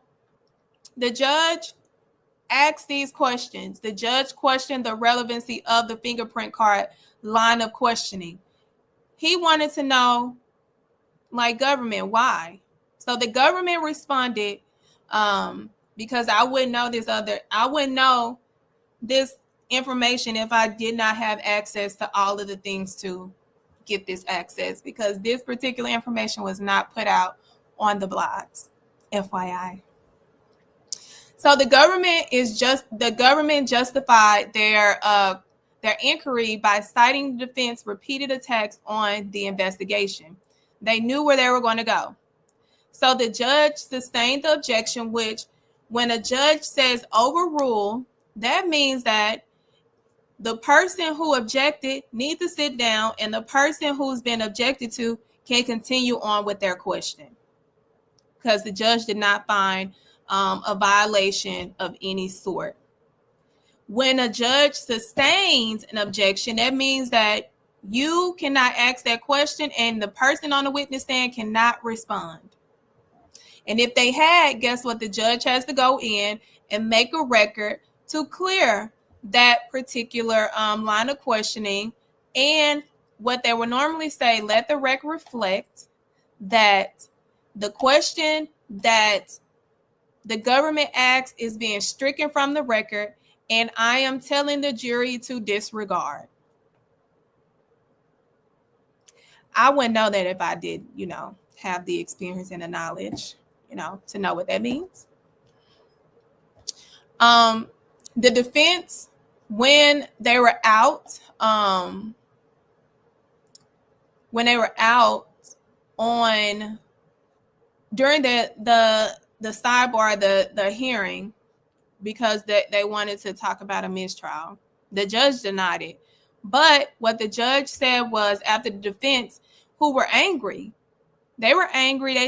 Speaker 1: the judge asked these questions. The judge questioned the relevancy of the fingerprint card line of questioning. He wanted to know, like, government, why? So the government responded, because I wouldn't know this information if I did not have access to all of the things to get this access, because this particular information was not put out on the blogs, FYI. So the government justified their inquiry by citing the defense repeated attacks on the investigation. They knew where they were going to go. So the judge sustained the objection, which, when a judge says overrule, that means that the person who objected needs to sit down, and the person who's been objected to can continue on with their question, because the judge did not find a violation of any sort. When a judge sustains an objection, that means that you cannot ask that question and the person on the witness stand cannot respond. And if they had, guess what? The judge has to go in and make a record to clear that particular line of questioning. And what they would normally say, let the record reflect that the question that the government asked is being stricken from the record, and I am telling the jury to disregard. I wouldn't know that if I did, have the experience and the knowledge, to know what that means. The defense, when they were out on during the sidebar, the hearing, because they wanted to talk about a mistrial, the judge denied it. But what the judge said was, after the defense, who were angry, they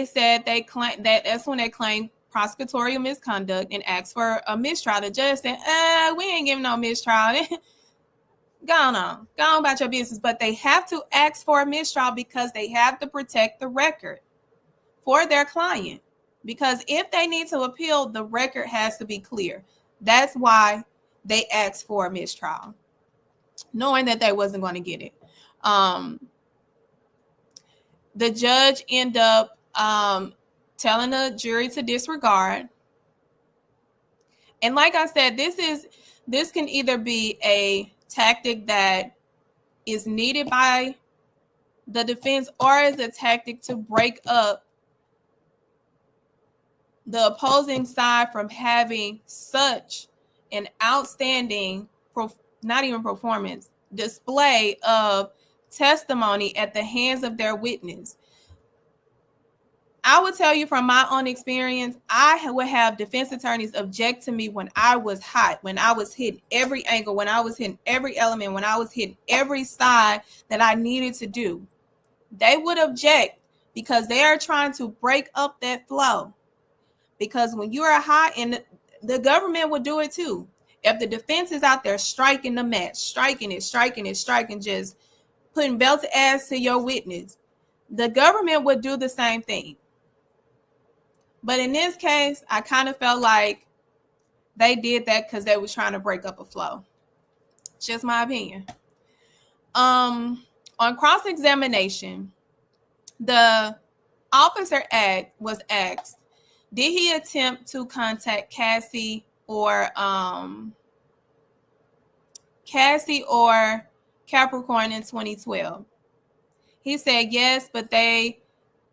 Speaker 1: said that's when they claimed prosecutorial misconduct and asked for a mistrial. The judge said, we ain't giving no mistrial. Go on about your business. But they have to ask for a mistrial because they have to protect the record for their client. Because if they need to appeal, the record has to be clear. That's why they asked for a mistrial, knowing that they wasn't going to get it. The judge ended up telling the jury to disregard. And like I said, this can either be a tactic that is needed by the defense, or is a tactic to break up the opposing side from having such an outstanding, not even performance, display of testimony at the hands of their witness. I would tell you from my own experience, I would have defense attorneys object to me when I was hot, when I was hitting every angle, when I was hitting every element, when I was hitting every side that I needed to do. They would object because they are trying to break up that flow. Because when you are hot, and the government would do it too. If the defense is out there striking the match, striking it, just putting belt to ass to your witness, the government would do the same thing. But in this case, I kind of felt like they did that because they were trying to break up a flow. Just my opinion. On cross-examination, the officer was asked, did he attempt to contact Cassie or Capricorn in 2012? He said yes, but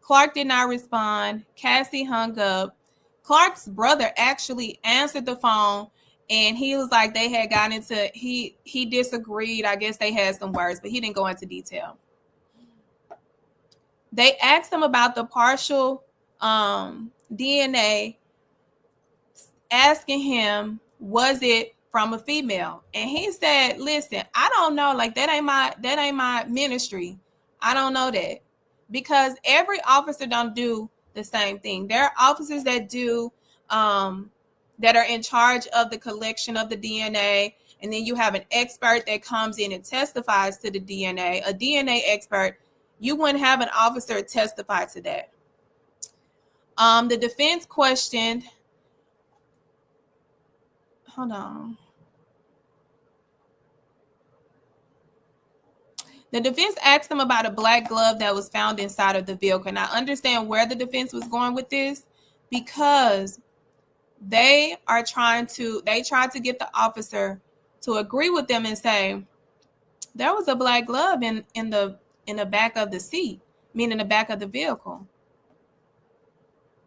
Speaker 1: Clark did not respond. Cassie hung up. Clark's brother actually answered the phone, and he was like, they had gotten into, he disagreed. I guess they had some words, but he didn't go into detail. They asked him about the partial DNA, asking him, was it from a female? And he said, listen, I don't know. Like, that ain't my ministry. I don't know that, because every officer don't do the same thing. There are officers that do that are in charge of the collection of the DNA. And then you have an expert that comes in and testifies to the DNA, a DNA expert. You wouldn't have an officer testify to that. The defense questioned, hold on. The defense asked him about a black glove that was found inside of the vehicle. And I understand where the defense was going with this, because they tried to get the officer to agree with them and say, there was a black glove in the back of the seat, meaning the back of the vehicle.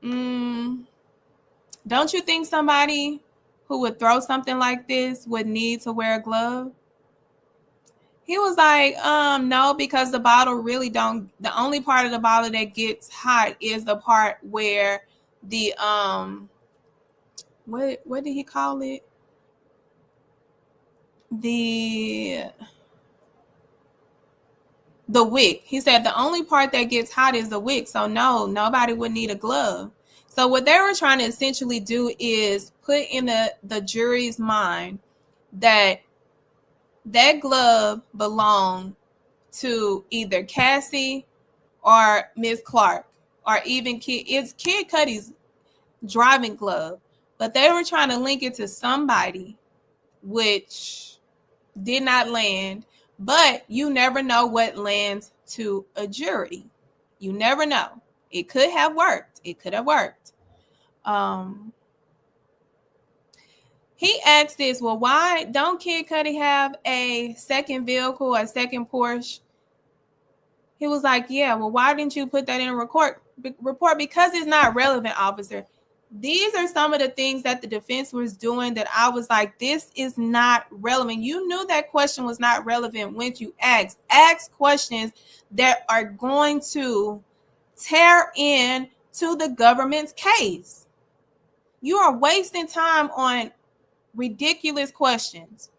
Speaker 1: Don't you think somebody who would throw something like this would need to wear a glove? He was like, no, because the bottle really don't. The only part of the bottle that gets hot is the part where the what did he call it? The wick. He said the only part that gets hot is the wick. So no, nobody would need a glove. So what they were trying to essentially do is put in the jury's mind that glove belonged to either Cassie or Miss Clark, or even Kid Cudi's driving glove. But they were trying to link it to somebody, which did not land. But you never know what lands to a jury. You never know. It could have worked. It could have worked. He asked this, well, why don't Kid Cudi have a second vehicle, a second Porsche? He was like, yeah, well, why didn't you put that in a report? Because it's not relevant, officer. These are some of the things that the defense was doing that I was like, this is not relevant. You knew that question was not relevant when you asked. Ask questions that are going to tear in to the government's case. You are wasting time on ridiculous questions.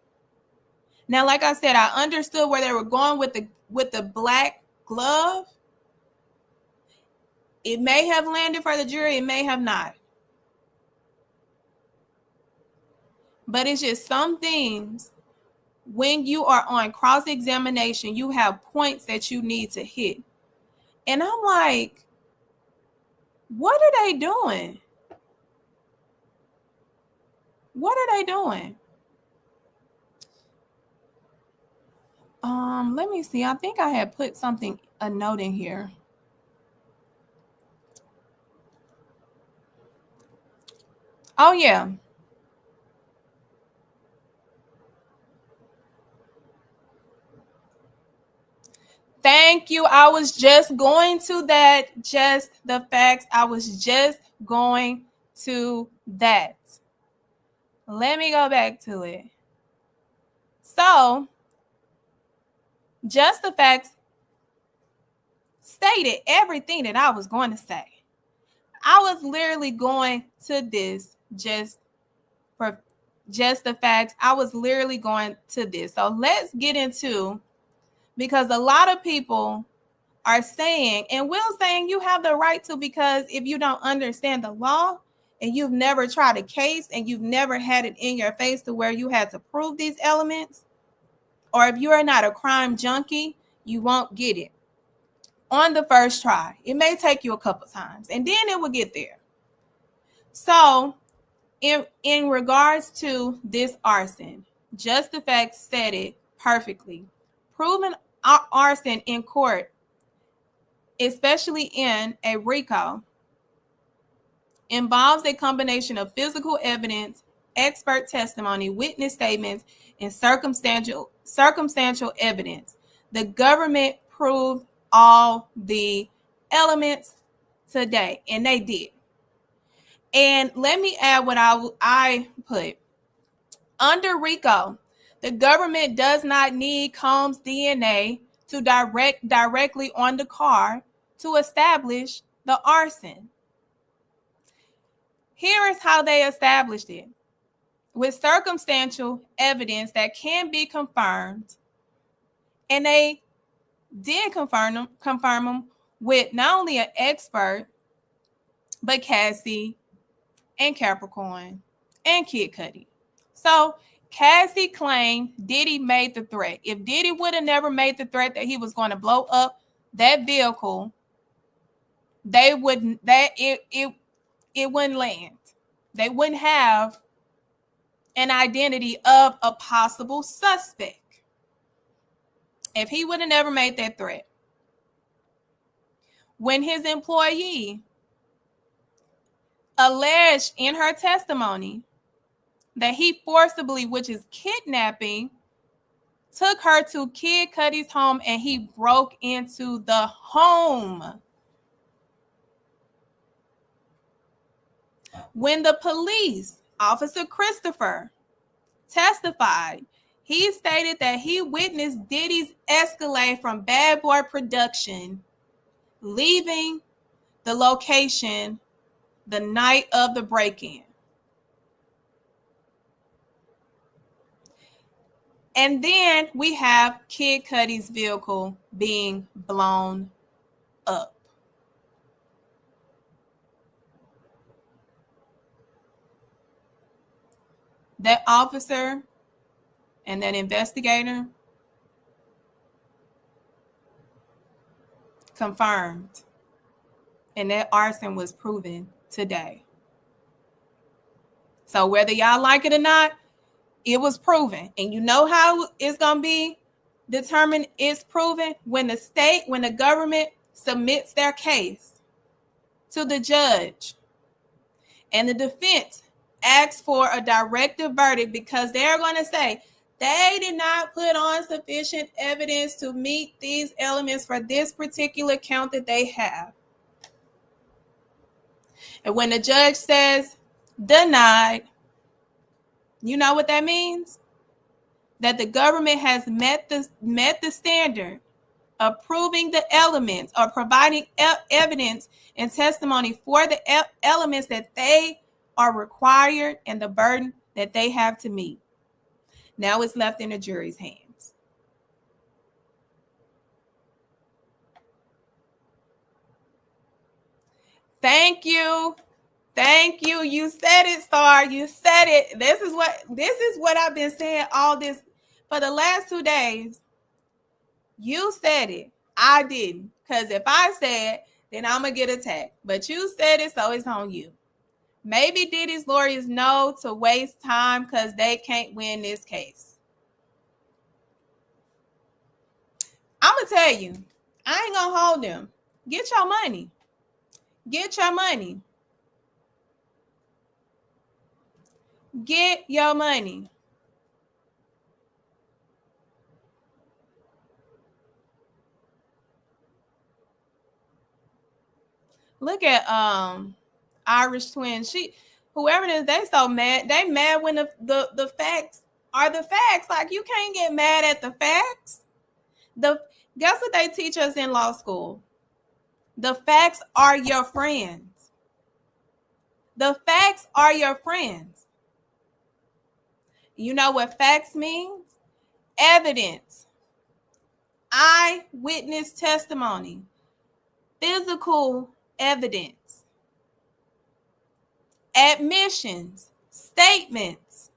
Speaker 1: Now, like I said, I understood where they were going with the black glove. It may have landed for the jury, it may have not. But it's just some things, when you are on cross-examination, you have points that you need to hit. And I'm like, what are they doing? What are they doing? Let me see. I think I had put a note in here. Oh, yeah. Thank you. I was just going to that. Just the facts. I was just going to that. Let me go back to it. So, just the facts stated everything that I was going to say. I was literally going to this just for just the facts. I was literally going to this. So let's get into, because a lot of people are saying, and Will's saying you have the right to, because if you don't understand the law and you've never tried a case and you've never had it in your face to where you had to prove these elements, or if you are not a crime junkie, you won't get it on the first try. It may take you a couple times and then it will get there. So in regards to this arson, just the facts said it perfectly. Proven arson in court, especially in a RICO, involves a combination of physical evidence, expert testimony, witness statements, and circumstantial evidence. The government proved all the elements today, and they did. And let me add what I put. Under RICO, the government does not need Combs' DNA to directly on the car to establish the arson. Here is how they established it. With circumstantial evidence that can be confirmed, and they did confirm them with not only an expert, but Cassie and Capricorn and Kid Cudi. So Cassie claimed Diddy made the threat. If Diddy would have never made the threat that he was going to blow up that vehicle, it wouldn't land. They wouldn't have an identity of a possible suspect if he would have never made that threat. When his employee alleged in her testimony that he forcibly, which is kidnapping, took her to Kid Cudi's home and he broke into the home. When the police, Officer Christopher, testified, he stated that he witnessed Diddy's Escalade from Bad Boy Production leaving the location the night of the break-in. And then we have Kid Cudi's vehicle being blown up. That officer and that investigator confirmed, and that arson was proven today. So whether y'all like it or not, it was proven. And you know how it's going to be determined it's proven? When the government submits their case to the judge and the defense asks for a directive verdict, because they're going to say they did not put on sufficient evidence to meet these elements for this particular count that they have. And when the judge says denied, you know what that means? That the government has met the standard of proving the elements or providing evidence and testimony for the elements that they are required and the burden that they have to meet. Now it's left in the jury's hands. Thank you. Thank you. You said it, Star. You said it. This is what I've been saying all this for the last 2 days. You said it. I didn't. Because if I said, then I'm going to get attacked. But you said it, so it's on you. Maybe Diddy's lawyers know to waste time because they can't win this case. I'm going to tell you, I ain't going to hold them. Get your money. Get your money. Get your money. Look at Irish Twin. Whoever it is, they so mad. They mad when the facts are the facts. Like, you can't get mad at the facts. Guess what they teach us in law school? The facts are your friends. The facts are your friends. You know what facts means? Evidence. Eyewitness testimony. Physical evidence. Admissions. Statements.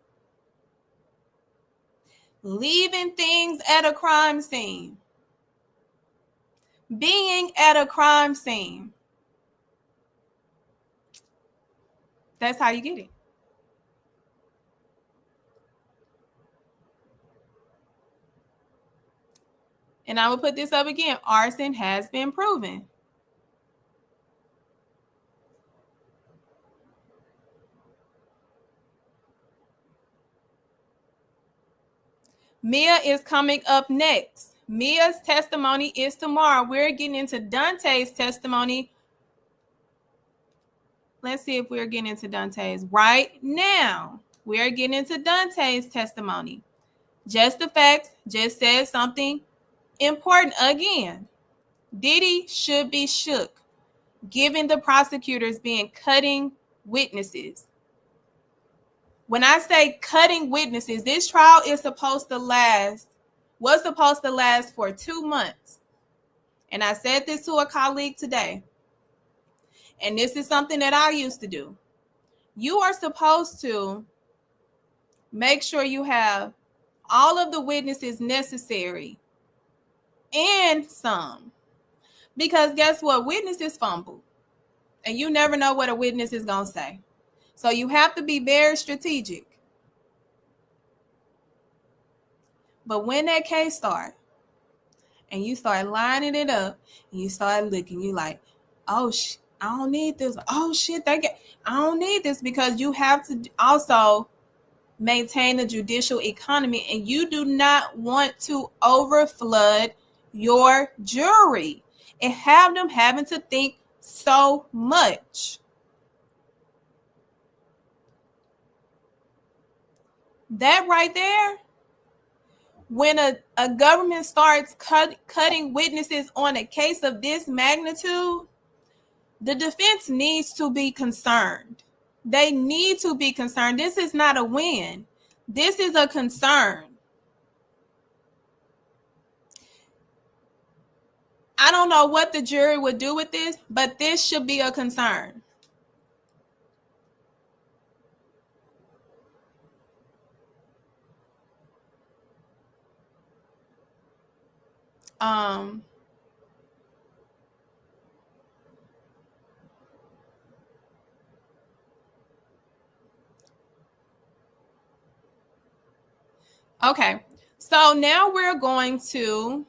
Speaker 1: Leaving things at a crime scene. Being at a crime scene. That's how you get it. And I will put this up again. Arson has been proven. Mia is coming up next. Mia's testimony is tomorrow. We're getting into Dante's testimony. Let's see if we're getting into Dante's right now. We're getting into Dante's testimony. Just the facts, just said something important again. Diddy should be shook, given the prosecutors being cutting witnesses. When I say cutting witnesses, this trial was supposed to last for 2 months. And I said this to a colleague today. And this is something that I used to do. You are supposed to make sure you have all of the witnesses necessary and some. Because guess what? Witnesses fumble. And you never know what a witness is going to say. So you have to be very strategic. But when that case starts, and you start lining it up, and you start looking, you like, oh, I don't need this. Oh, shit, I don't need this, because you have to also maintain the judicial economy, and you do not want to overflood your jury and have them having to think so much. That right there, when a government starts cutting witnesses on a case of this magnitude, the defense needs to be concerned. They need to be concerned. This is not a win. This is a concern. I don't know what the jury would do with this, but this should be a concern. Okay, so now we're going to,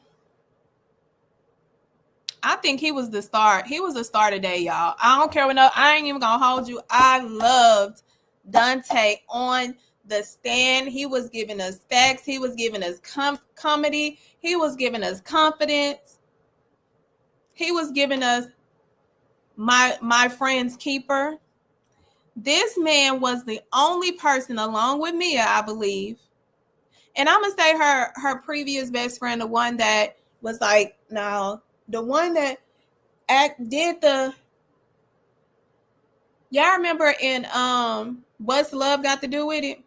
Speaker 1: I think he was the star. He was the star today, y'all. I don't care what, I ain't even gonna hold you. I loved Dante on the stand. He was giving us facts. He was giving us comedy. He was giving us confidence. He was giving us my friend's keeper. This man was the only person, along with Mia, I believe. And I'm gonna say her previous best friend, the one that was like, no, the one that did the, y'all remember in What's Love Got to Do with It?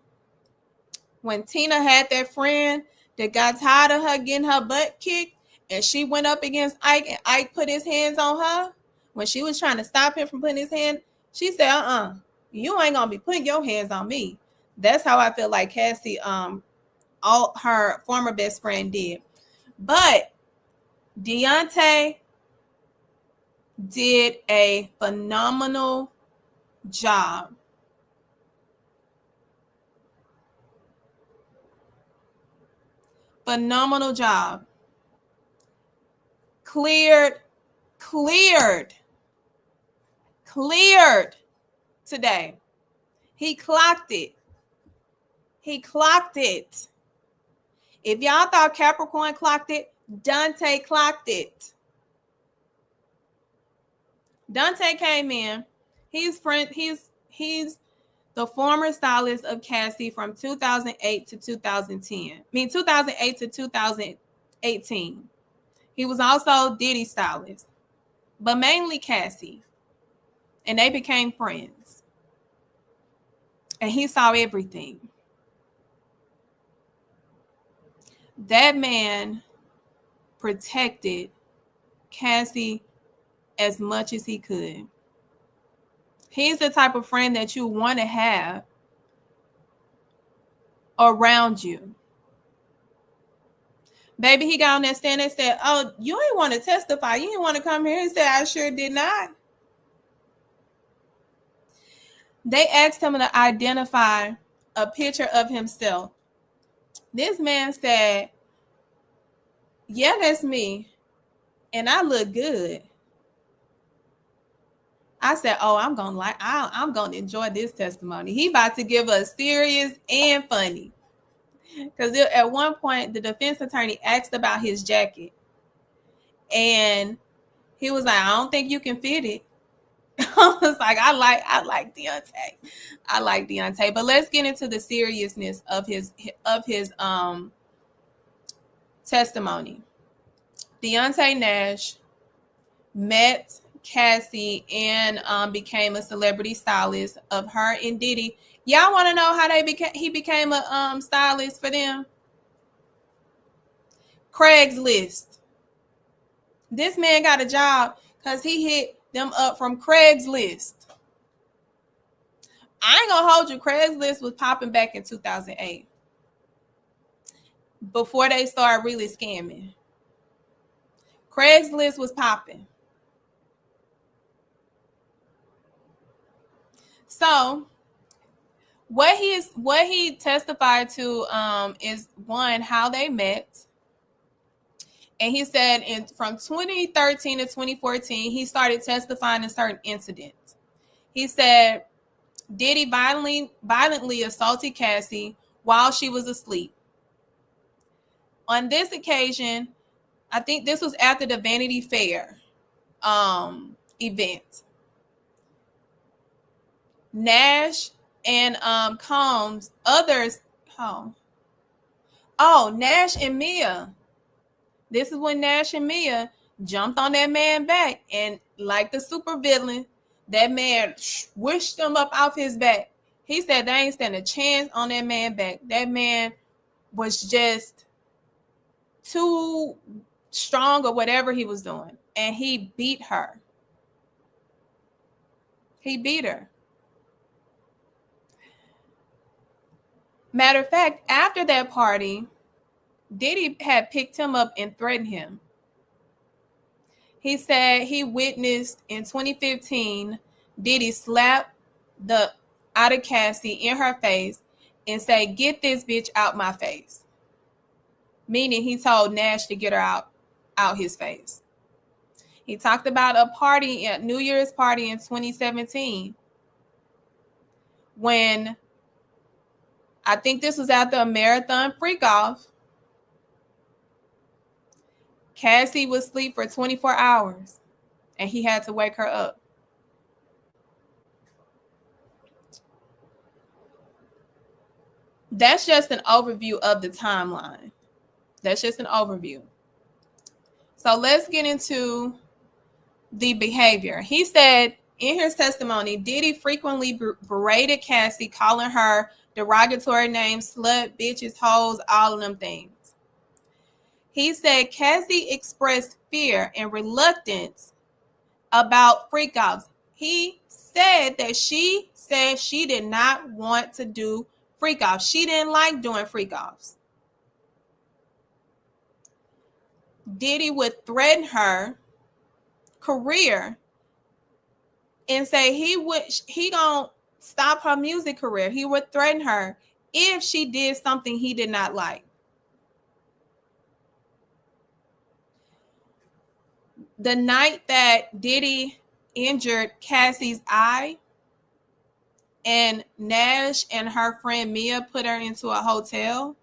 Speaker 1: When Tina had that friend that got tired of her getting her butt kicked, and she went up against Ike, and Ike put his hands on her when she was trying to stop him from putting his hand. She said, you ain't gonna be putting your hands on me. That's how I feel like Cassie, all her former best friend did. But Deontay did a phenomenal job. Phenomenal job. Cleared today. He clocked it. If y'all thought Capricorn clocked it, Dante clocked it. Dante came in. He's the former stylist of Cassie from 2008 to 2010. 2008 to 2018. He was also Diddy's stylist, but mainly Cassie. And they became friends. And he saw everything. That man protected Cassie as much as he could. He's the type of friend that you want to have around you. Baby, he got on that stand and said, oh, you ain't want to testify. You didn't want to come here. He said, I sure did not. They asked him to identify a picture of himself. This man said, yeah, that's me. And I look good. I said, oh, I'm going to enjoy this testimony. He about to give us serious and funny. Because at one point, the defense attorney asked about his jacket. And he was like, I don't think you can fit it. I was like, I like Deontay. I like Deontay. But let's get into the seriousness of his testimony. Deontay Nash met Cassie and became a celebrity stylist of her and Diddy. Y'all want to know how he became a stylist for them? Craigslist. This man got a job because he hit them up from Craigslist. I ain't gonna hold you. Craigslist was popping back in 2008 before they started really scamming. Craigslist was popping. So what he testified to is one, how they met. And he said from 2013 to 2014, he started testifying in certain incidents. He said Diddy violently assaulted Cassie while she was asleep. On this occasion, I think this was after the Vanity Fair event. Nash and Combs, others, Nash and Mia. This is when Nash and Mia jumped on that man back, and like the super villain, that man wished him up off his back. He said they ain't stand a chance on that man back. That man was just too strong or whatever he was doing, and he beat her. He beat her. Matter of fact, after that party, Diddy had picked him up and threatened him. He said he witnessed in 2015 Diddy slap the out of Cassie in her face and say, "Get this bitch out my face." Meaning he told Nash to get her out his face. He talked about a party, a New Year's party in 2017 when I think this was after a marathon freak off. Cassie was asleep for 24 hours and he had to wake her up. That's just an overview of the timeline. That's just an overview. So let's get into the behavior. He said in his testimony, Diddy frequently berated Cassie, calling her derogatory names, slut, bitches, hoes, all of them things. He said Cassie expressed fear and reluctance about freak-offs. He said that she did not want to do freak-offs. She didn't like doing freak-offs. Diddy would threaten her career and say he gonna stop her music career. He would threaten her if she did something he did not like. The night that Diddy injured Cassie's eye and Nash and her friend Mia put her into a hotel,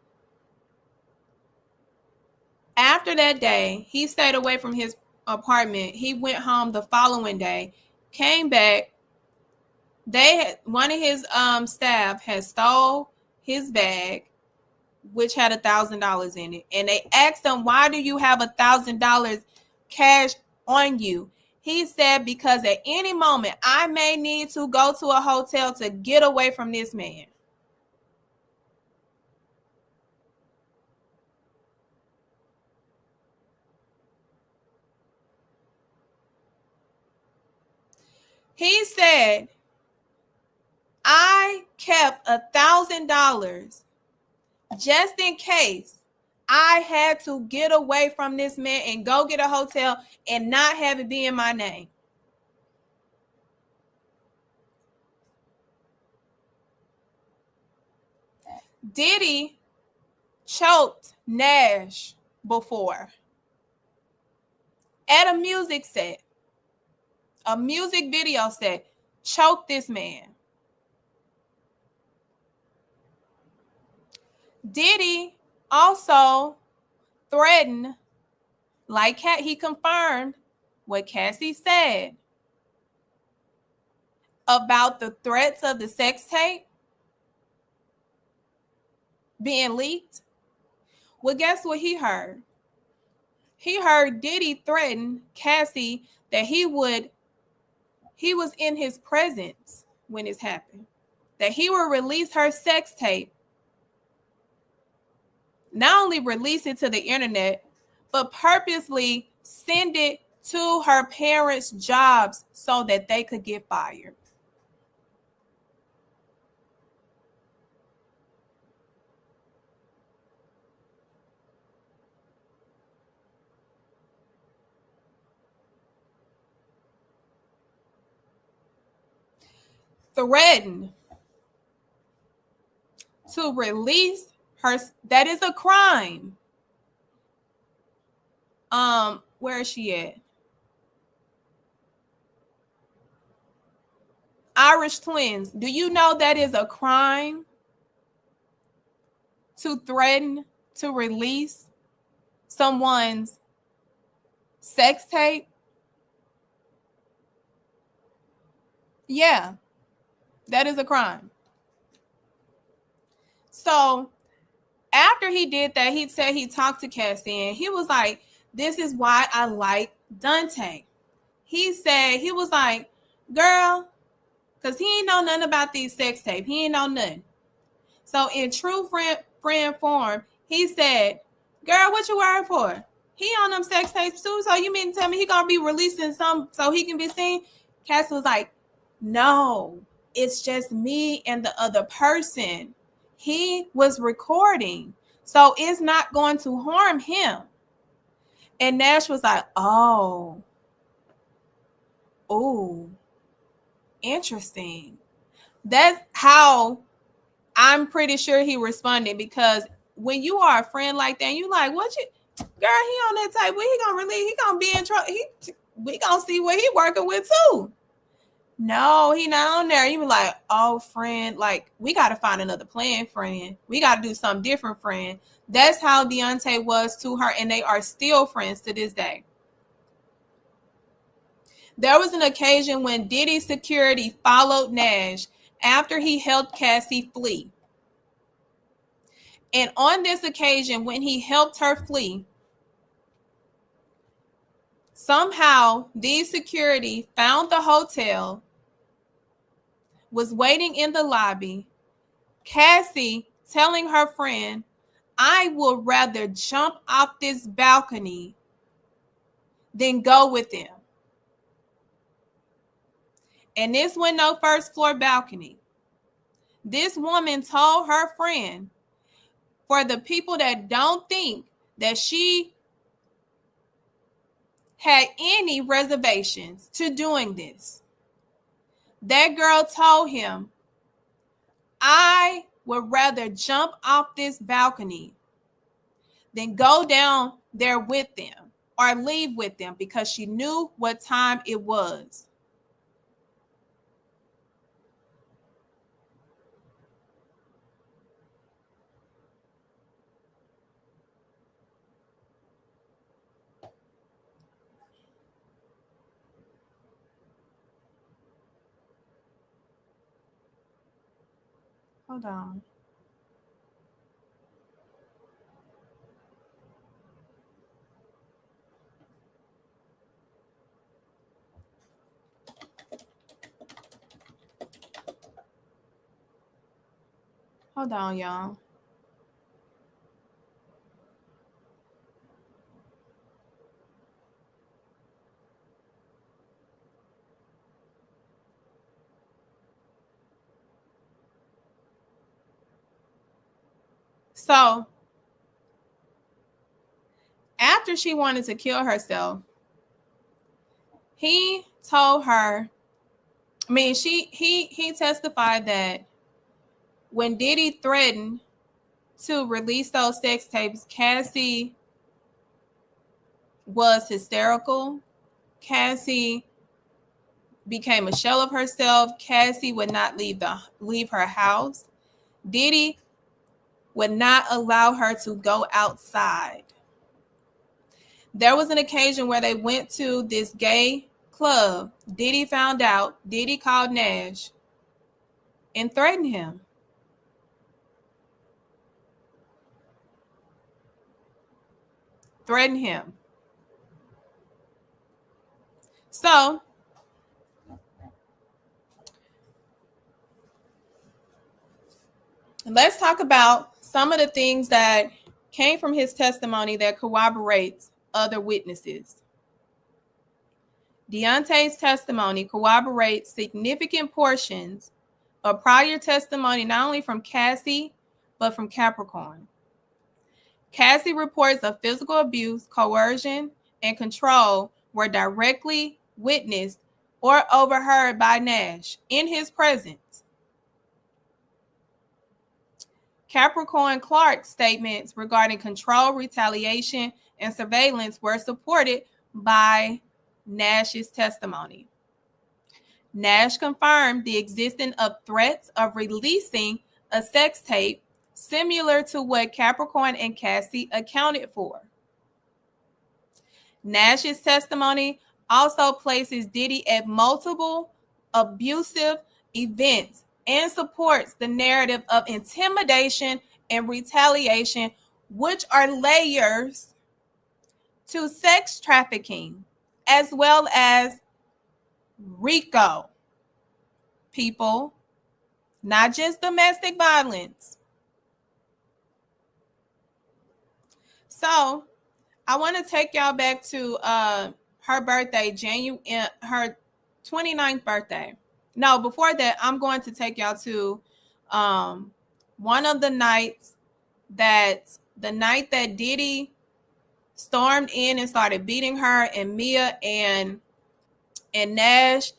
Speaker 1: after that day, he stayed away from his apartment. He went home the following day, came back. One of his staff had stole his bag, which had $1,000 in it. And they asked him, "Why do you have $1,000 cash on you?" He said, "Because at any moment I may need to go to a hotel to get away from this man." He said, "I kept $1,000 just in case I had to get away from this man and go get a hotel and not have it be in my name." Diddy choked Nash before at a music set, a music video set, choked this man. Diddy also threatened, like he confirmed what Cassie said about the threats of the sex tape being leaked. Well, guess what he heard? He heard Diddy threaten Cassie that he was in his presence when this happened, that he would release her sex tape, not only release it to the internet, but purposely send it to her parents' jobs so that they could get fired. Threaten to release her. That is a crime. Where is she at? Irish twins. Do you know that is a crime to threaten to release someone's sex tape? Yeah, that is a crime. So after he did that, he said he talked to Cassie and he was like, this is why I like Dante. He said, he was like, girl, because he ain't know nothing about these sex tapes. He ain't know nothing. So in true friend form, he said, girl, what you worried for? He on them sex tapes too. So you mean to tell me he gonna be releasing some so he can be seen? Cassie was like, no, it's just me and the other person. He was recording, so it's not going to harm him. And Nash was like, oh, interesting. That's how I'm pretty sure he responded, because when you are a friend like that, you like, what you, girl, he on that type, what he gonna release? He gonna be in trouble. We gonna see what he working with too. No, he not on there. You be like, oh, friend, like, we got to find another plan, friend. We got to do something different, friend. That's how Deontay was to her, and they are still friends to this day. There was an occasion when Diddy security followed Nash after he helped Cassie flee. And on this occasion, when he helped her flee, somehow these security found the hotel, was waiting in the lobby, Cassie telling her friend, I would rather jump off this balcony than go with them. And this was no first floor balcony. This woman told her friend, for the people that don't think that she had any reservations to doing this, that girl told him, I would rather jump off this balcony than go down there with them or leave with them, because she knew what time it was. Hold on. Hold on, y'all. So after she wanted to kill herself, he told her, he testified that when Diddy threatened to release those sex tapes, Cassie was hysterical. Cassie became a shell of herself. Cassie would not leave her house. Diddy would not allow her to go outside. There was an occasion where they went to this gay club. Diddy found out. Diddy called Nash and threatened him. So let's talk about some of the things that came from his testimony that corroborates other witnesses. Deontay's testimony corroborates significant portions of prior testimony, not only from Cassie, but from Capricorn. Cassie reports of physical abuse, coercion, and control were directly witnessed or overheard by Nash in his presence. Capricorn Clark's statements regarding control, retaliation, and surveillance were supported by Nash's testimony. Nash confirmed the existence of threats of releasing a sex tape similar to what Capricorn and Cassie accounted for. Nash's testimony also places Diddy at multiple abusive events and supports the narrative of intimidation and retaliation, which are layers to sex trafficking, as well as RICO. People, not just domestic violence. So I want to take y'all back to her birthday, her 29th birthday. No, before that, I'm going to take y'all to one of the nights the night that Diddy stormed in and started beating her, and Mia and Nash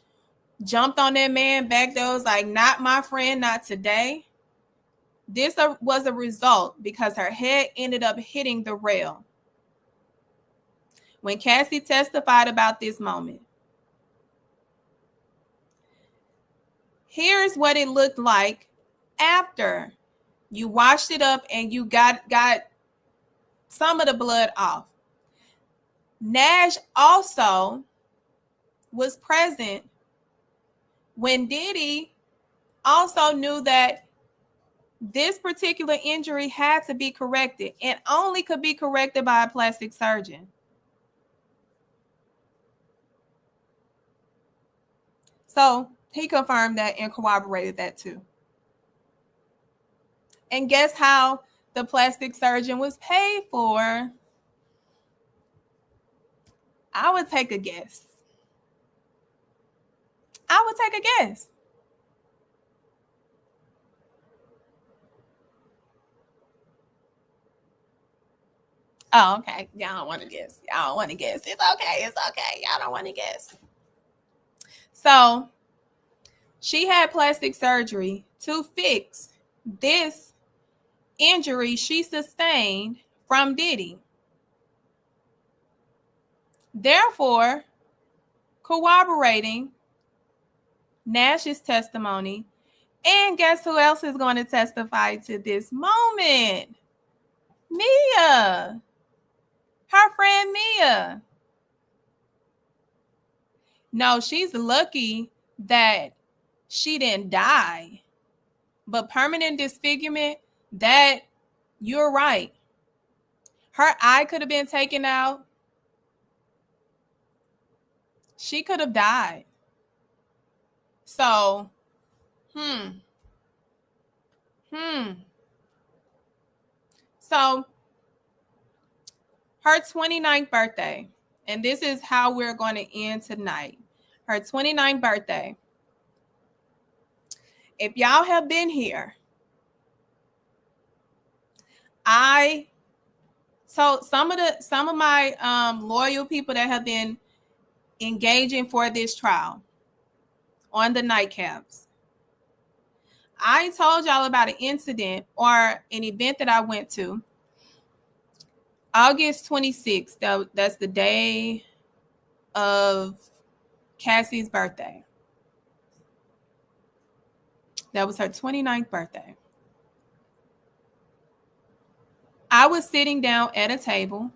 Speaker 1: jumped on that man back there. Was like, not my friend, not today. This was a result because her head ended up hitting the rail. When Cassie testified about this moment, here's what it looked like after you washed it up and you got some of the blood off. Nash also was present when Diddy also knew that this particular injury had to be corrected and only could be corrected by a plastic surgeon. So he confirmed that and corroborated that too. And guess how the plastic surgeon was paid for? I would take a guess. Oh, okay. Y'all don't want to guess. It's okay. Y'all don't want to guess. So she had plastic surgery to fix this injury she sustained from Diddy. Therefore, corroborating Nash's testimony. And guess who else is going to testify to this moment? Mia. Her friend Mia. No, she's lucky that she didn't die. But permanent disfigurement, that you're right. Her eye could have been taken out. She could have died. So, So, her 29th birthday, and this is how we're going to end tonight. Her 29th birthday. If y'all have been here, so some of my loyal people that have been engaging for this trial on the nightcaps, I told y'all about an incident or an event that I went to August 26th. That's the day of Cassie's birthday. That was her 29th birthday. I was sitting down at a table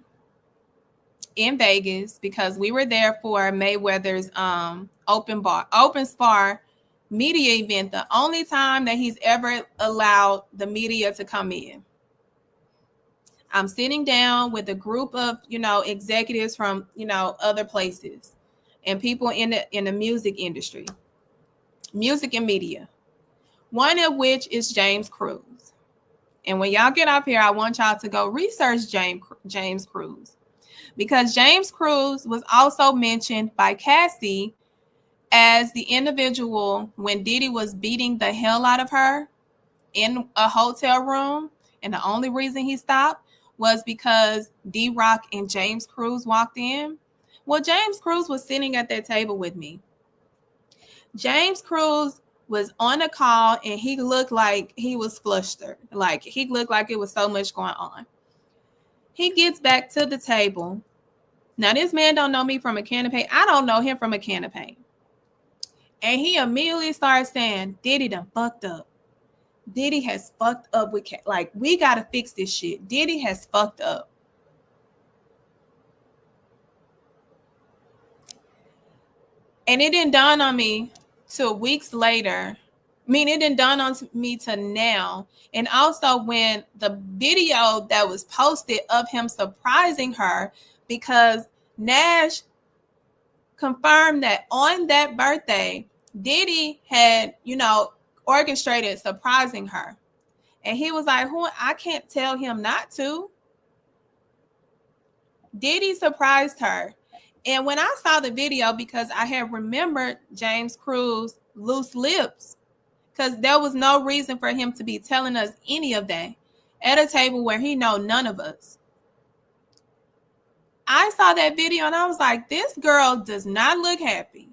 Speaker 1: in Vegas because we were there for Mayweather's open spar media event, the only time that he's ever allowed the media to come in. I'm sitting down with a group of, executives from, other places. and people in the music industry, music and media. One of which is James Cruz. And when y'all get up here, I want y'all to go research James Cruz, because James Cruz was also mentioned by Cassie as the individual when Diddy was beating the hell out of her in a hotel room. And the only reason he stopped was because D-Rock and James Cruz walked in. Well, James Cruz was sitting at that table with me. James Cruz was on a call and he looked like he was flustered. Like he looked like it was so much going on. He gets back to the table. Now, this man don't know me from a can of paint. I don't know him from a can of paint. And he immediately starts saying, Diddy done fucked up. Diddy has fucked up with like, we got to fix this shit. Diddy has fucked up. And it didn't dawn on me till weeks later. I mean, it didn't dawn on me till now. And also when the video that was posted of him surprising her, because Nash confirmed that on that birthday, Diddy had, orchestrated surprising her. And he was like, I can't tell him not to. Diddy surprised her. And when I saw the video, because I had remembered James Cruz loose lips, because there was no reason for him to be telling us any of that at a table where he know none of us. I saw that video and I was like, this girl does not look happy.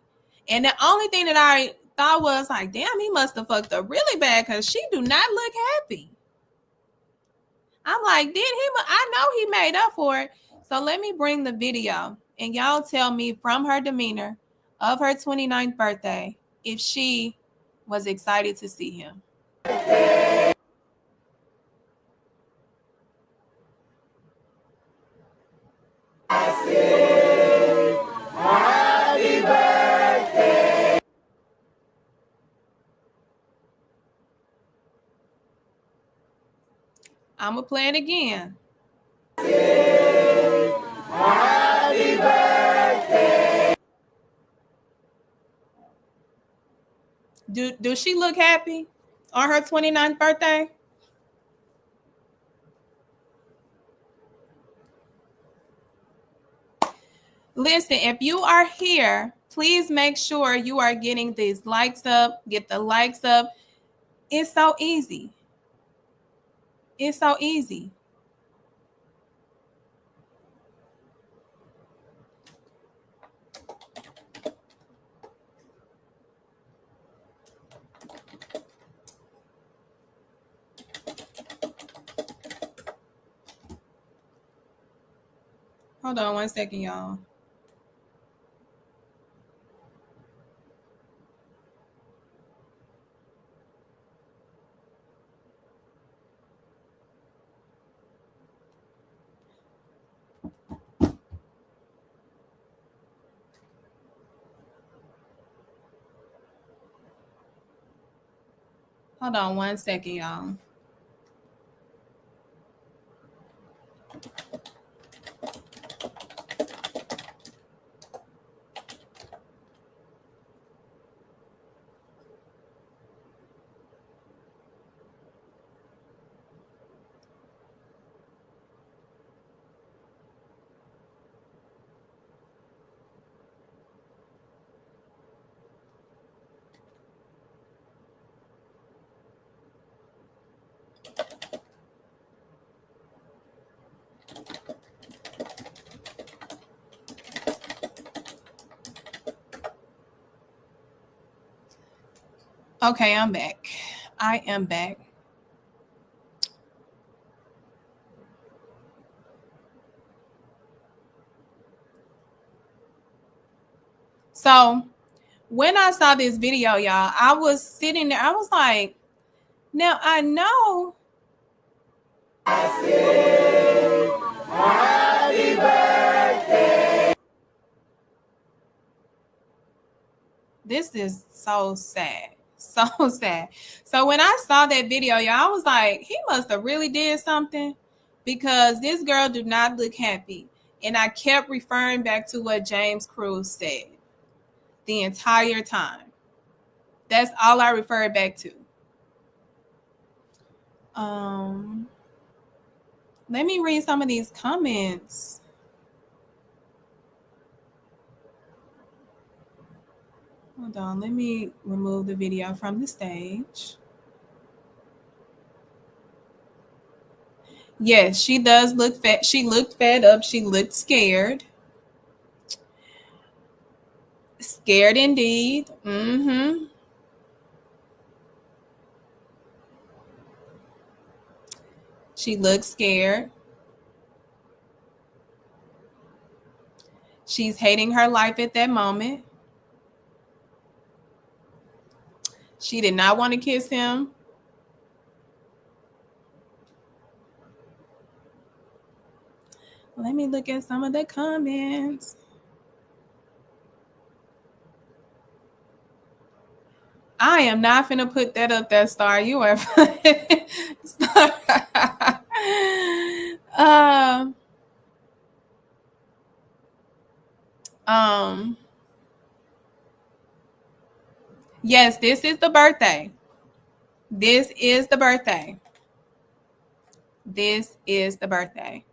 Speaker 1: And the only thing that I thought was like, damn, he must have fucked up really bad because she do not look happy. I'm like, did he? I know he made up for it. So let me bring the video and y'all tell me from her demeanor of her 29th birthday if she was excited to see him. Happy birthday. I'm going to play it again. Happy birthday. Do she look happy on her 29th birthday? Listen, if you are here, please make sure you are getting these likes up. Get the likes up. It's so easy. It's so easy. Hold on one second, y'all. Hold on one second, y'all. Okay, I'm back. I am back. So when I saw this video, y'all, I was sitting there. I was like, now I know. Happy birthday. This is so sad. So sad. So when I saw that video, y'all, I was like, he must have really did something, because this girl did not look happy. And I kept referring back to what James Cruz said. the entire time. That's all I refer it back to. Let me read some of these comments. Hold on, let me remove the video from the stage. Yes, she does look fed. She looked fed up. She looked scared. Scared indeed. Mm-hmm. She looked scared. She's hating her life at that moment. She did not want to kiss him. Let me look at some of the comments. I am not finna put that up there, Star. You are Star. Yes, this is the birthday. This is the birthday. This is the birthday.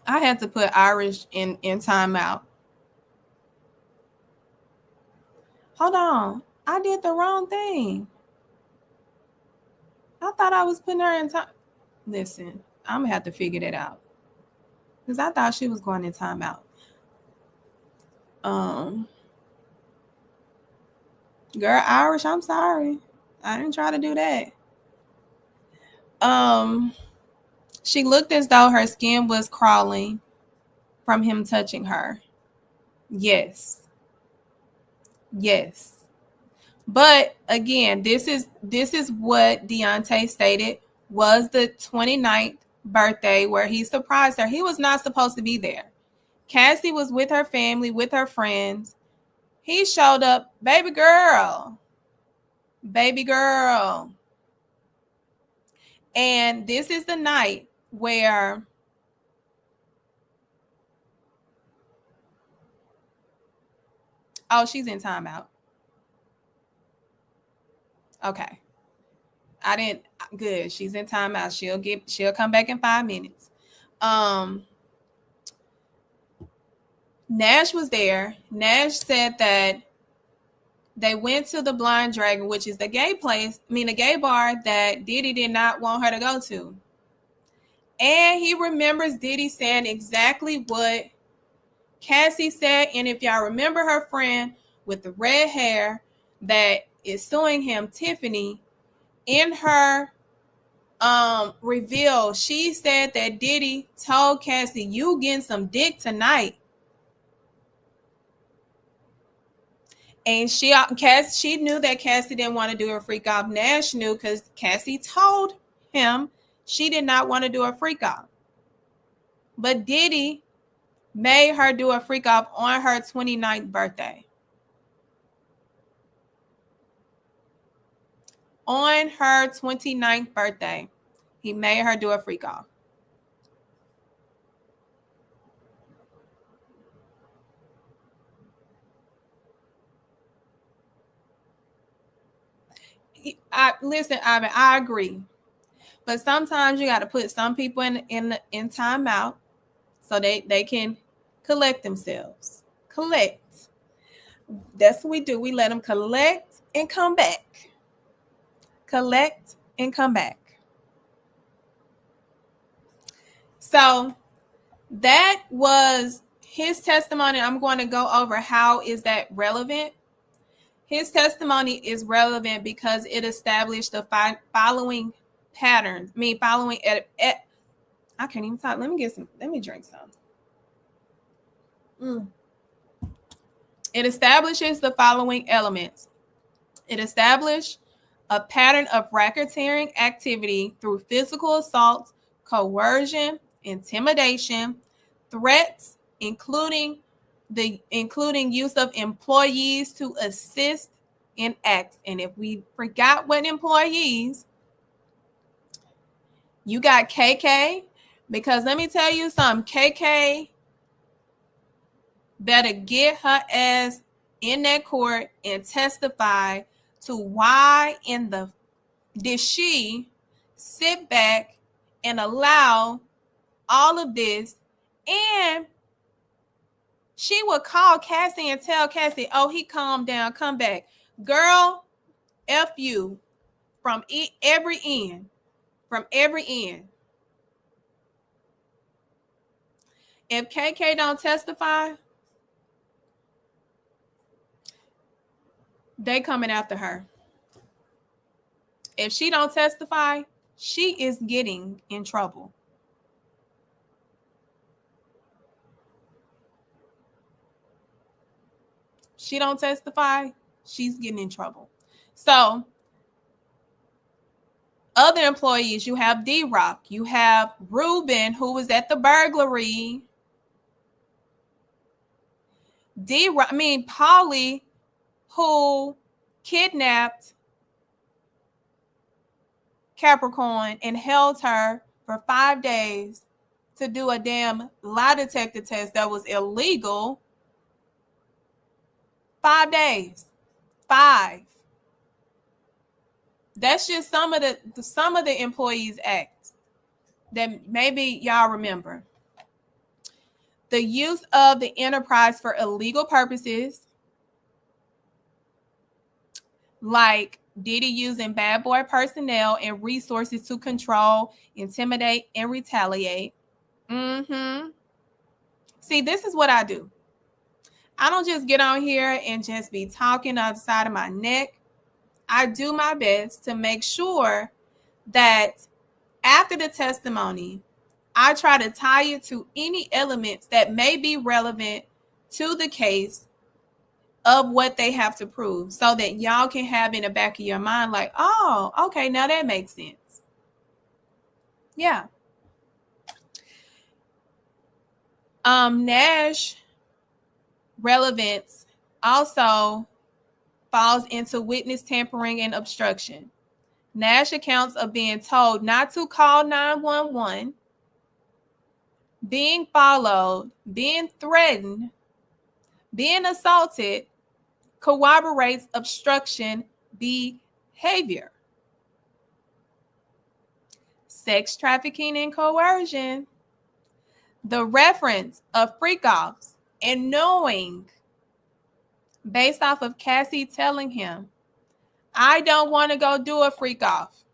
Speaker 1: I had to put Irish in timeout. Hold on. I did the wrong thing. I thought I was putting her in time. Listen, I'm going to have to figure that out. Because I thought she was going in timeout. Girl, Irish, I'm sorry. I didn't try to do that. She looked as though her skin was crawling from him touching her. Yes. Yes. But again, this is what Deontay stated was the 29th birthday where he surprised her. He was not supposed to be there. Cassie was with her family, with her friends. He showed up, baby girl. Baby girl. And this is the night where she's in timeout. Okay. Good. She's in timeout. She'll come back in 5 minutes. Nash was there. Nash said that they went to the Blind Dragon, which is the gay bar that Diddy did not want her to go to. And he remembers Diddy saying exactly what Cassie said. And if y'all remember her friend with the red hair that is suing him, Tiffany, in her reveal, she said that Diddy told Cassie, "You getting some dick tonight." And she knew that Cassie didn't want to do a freak off. Nash knew because Cassie told him she did not want to do a freak off. But Diddy made her do a freak off on her 29th birthday. On her 29th birthday, he made her do a freak off. Listen, Ivan, I agree. But sometimes you got to put some people in timeout so they can collect themselves. Collect. That's what we do. We let them collect and come back. Collect and come back. So that was his testimony. I'm going to go over how is that relevant. His testimony is relevant because it established the following patterns. I can't even talk. Let me drink some. It establishes the following elements. It established a pattern of racketeering activity through physical assault, coercion, intimidation, threats, including use of employees to assist in X. And if we forgot what employees, you got KK, because let me tell you something, KK better get her ass in that court and testify to why in the did she sit back and allow all of this. And she would call Cassie and tell Cassie, oh, he calmed down, come back. Girl, F you from every end. From every end. If KK don't testify, they coming after her. If she don't testify, she is getting in trouble. She don't testify, she's getting in trouble. So other employees, you have D-Rock, you have Ruben, who was at the burglary. Paulie, who kidnapped Capricorn and held her for 5 days to do a damn lie detector test that was illegal. 5 days. 5. That's just some of the employees' acts that maybe y'all remember. The use of the enterprise for illegal purposes, like Diddy using bad boy personnel and resources to control, intimidate, and retaliate. See, this is what I do. I don't just get on here and just be talking on the side of my neck. I do my best to make sure that after the testimony, I try to tie it to any elements that may be relevant to the case of what they have to prove, so that y'all can have in the back of your mind like, oh, okay, now that makes sense. Yeah. Nash relevance also falls into witness tampering and obstruction. Nash accounts of being told not to call 911, being followed, being threatened, being assaulted, corroborates obstruction behavior. Sex trafficking and coercion. The reference of freak-offs and knowing, based off of Cassie telling him, I don't want to go do a freak-off.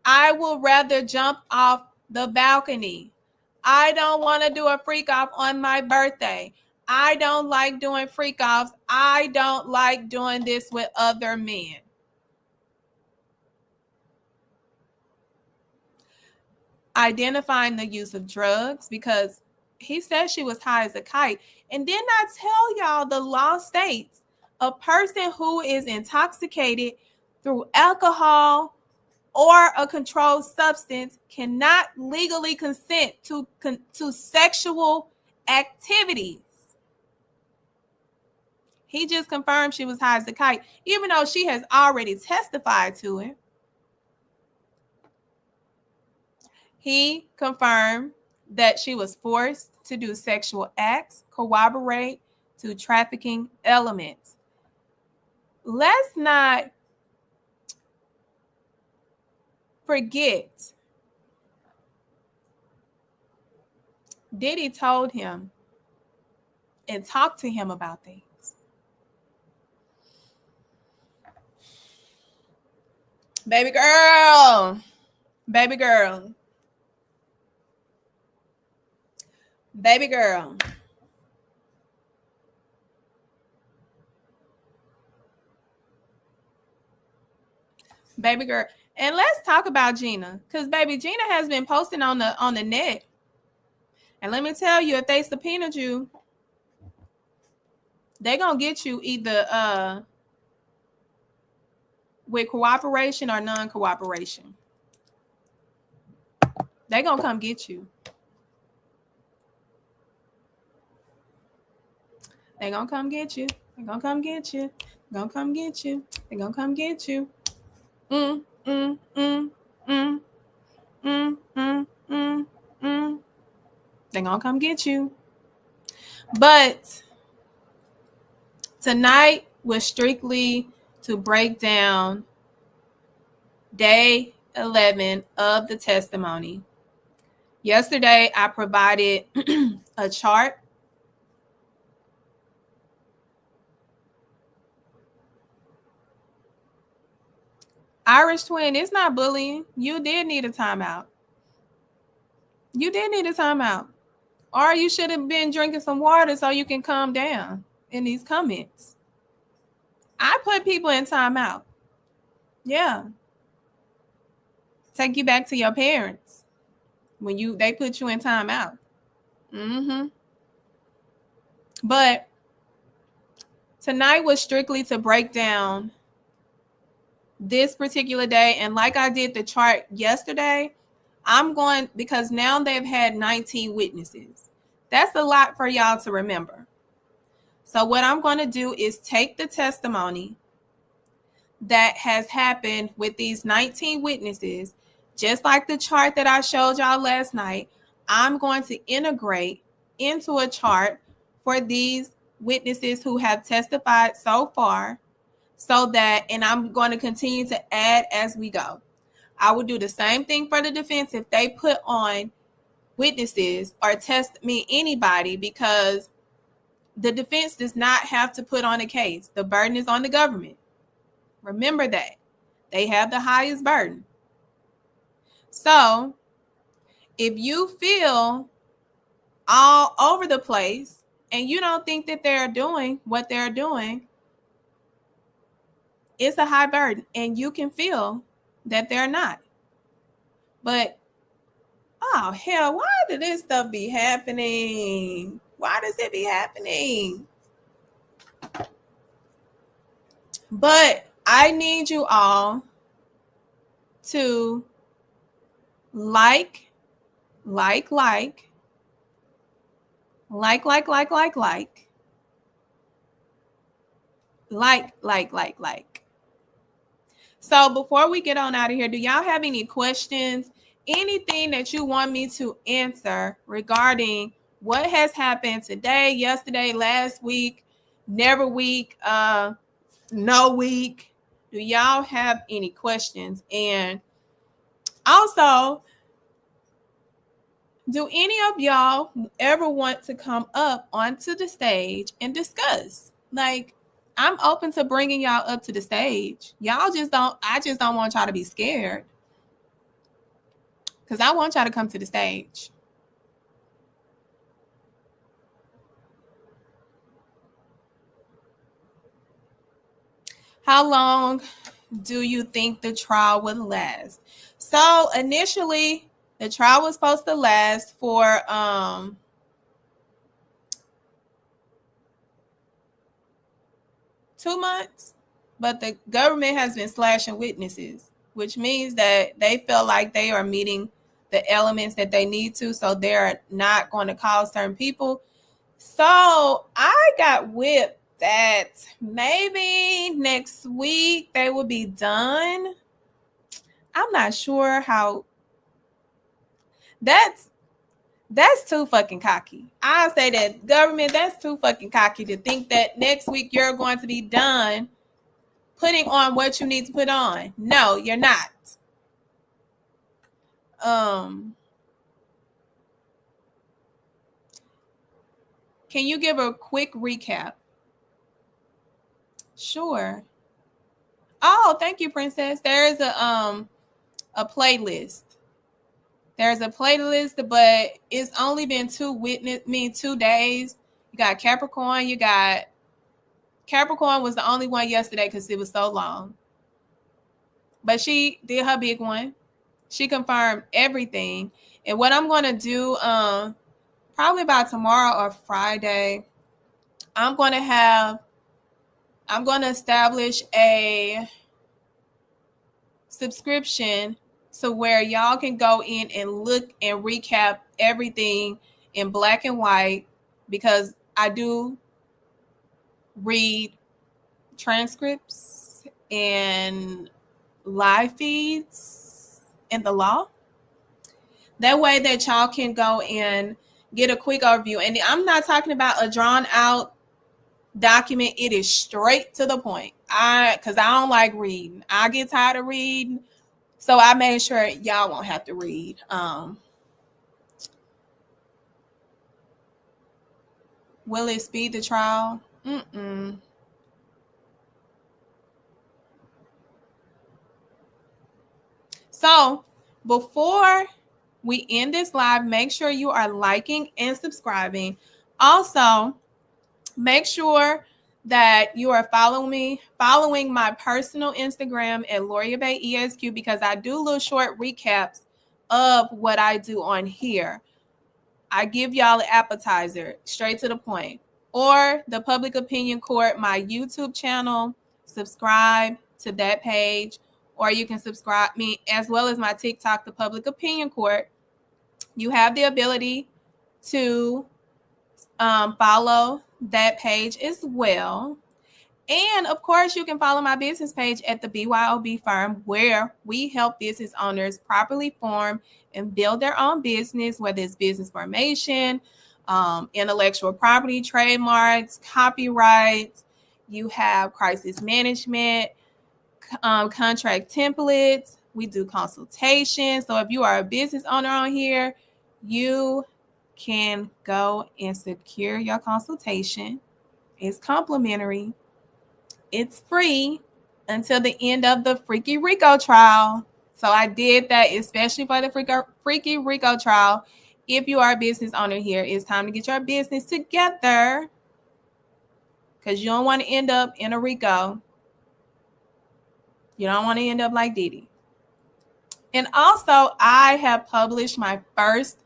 Speaker 1: I will rather jump off the balcony. I don't want to do a freak-off on my birthday. I don't like doing freak-offs. I don't like doing this with other men. Identifying the use of drugs, because he said she was high as a kite. And didn't I tell y'all the law states a person who is intoxicated through alcohol or a controlled substance cannot legally consent to sexual activities. He just confirmed she was high as a kite, even though she has already testified to it. He confirmed that she was forced to do sexual acts, corroborate to trafficking elements. Let's not forget, Diddy told him and talked to him about things. Baby girl, baby girl, baby girl. Baby girl. And let's talk about Gina, because baby Gina has been posting on the net. And let me tell you, if they subpoenaed you, they're gonna get you either with cooperation or non-cooperation. They're gonna come get you. They're gonna come get you. They're gonna come get you. Gonna come get you. They're gonna come get you. Mm, mm, mm, mm, mm, mm, mm, mm. They're gonna come get you. But tonight was strictly to break down day 11 of the testimony. Yesterday, I provided a chart. Irish twin, it's not bullying. You did need a timeout. You did need a timeout. Or you should have been drinking some water so you can calm down in these comments. I put people in timeout. Yeah. Take you back to your parents when they put you in timeout. Mm-hmm. But tonight was strictly to break down this particular day. And like I did the chart yesterday, I'm going, because now they've had 19 witnesses. That's a lot for y'all to remember. So what I'm going to do is take the testimony that has happened with these 19 witnesses, just like the chart that I showed y'all last night. I'm going to integrate into a chart for these witnesses who have testified so far, so that, and I'm going to continue to add as we go. I will do the same thing for the defense if they put on witnesses or test me anybody, because the defense does not have to put on a case. The burden is on the government. Remember that. They have the highest burden. So if you feel all over the place and you don't think that they're doing what they're doing, it's a high burden and you can feel that they're not. But, oh, hell, why did this stuff be happening? Why does it be happening? But I need you all to like, So before we get on out of here, do y'all have any questions? Anything that you want me to answer regarding what has happened today, yesterday, last week, never week, no week? Do y'all have any questions? And also, do any of y'all ever want to come up onto the stage and discuss? Like, I'm open to bringing y'all up to the stage. I just don't want y'all to be scared, because I want y'all to come to the stage. How long do you think the trial will last? So initially, the trial was supposed to last for 2 months, but the government has been slashing witnesses, which means that they feel like they are meeting the elements that they need to, so they're not going to call certain people. So I got whipped that maybe next week they will be done. I'm not sure how. That's too fucking cocky. I say that, government, that's too fucking cocky to think that next week you're going to be done putting on what you need to put on. No, you're not. Can you give a quick recap? Sure. Oh, thank you, Princess. There is a playlist. There's a playlist, but it's only been 2 days. You got Capricorn. Capricorn was the only one yesterday because it was so long. But she did her big one. She confirmed everything. And what I'm going to do, probably by tomorrow or Friday, I'm going to establish a subscription to where y'all can go in and look and recap everything in black and white, because I do read transcripts and live feeds in the law. That way that y'all can go and get a quick overview. And I'm not talking about a drawn out document. It is straight to the point. Because I don't like reading. I get tired of reading. So I made sure y'all won't have to read. Will it speed the trial? So before we end this live, make sure you are liking and subscribing. Also, make sure that you are following my personal Instagram at Loria Bay ESQ, because I do little short recaps of what I do on here. I give y'all an appetizer, straight to the point. Or the Public Opinion Court, my YouTube channel, subscribe to that page. Or you can subscribe me, as well as my TikTok, the Public Opinion Court. You have the ability to follow that page as well. And of course, you can follow my business page at the BYOB Firm, where we help business owners properly form and build their own business, whether it's business formation, intellectual property, trademarks, copyrights. You have crisis management, contract templates. We do consultations. So if you are a business owner on here, you can go and secure your consultation. It's complimentary. It's free until the end of the Freaky Rico trial. So I did that especially for the Freaky Rico trial. If you are a business owner here, it's time to get your business together, because you don't want to end up in a Rico. You don't want to end up like Diddy. And also, I have published my first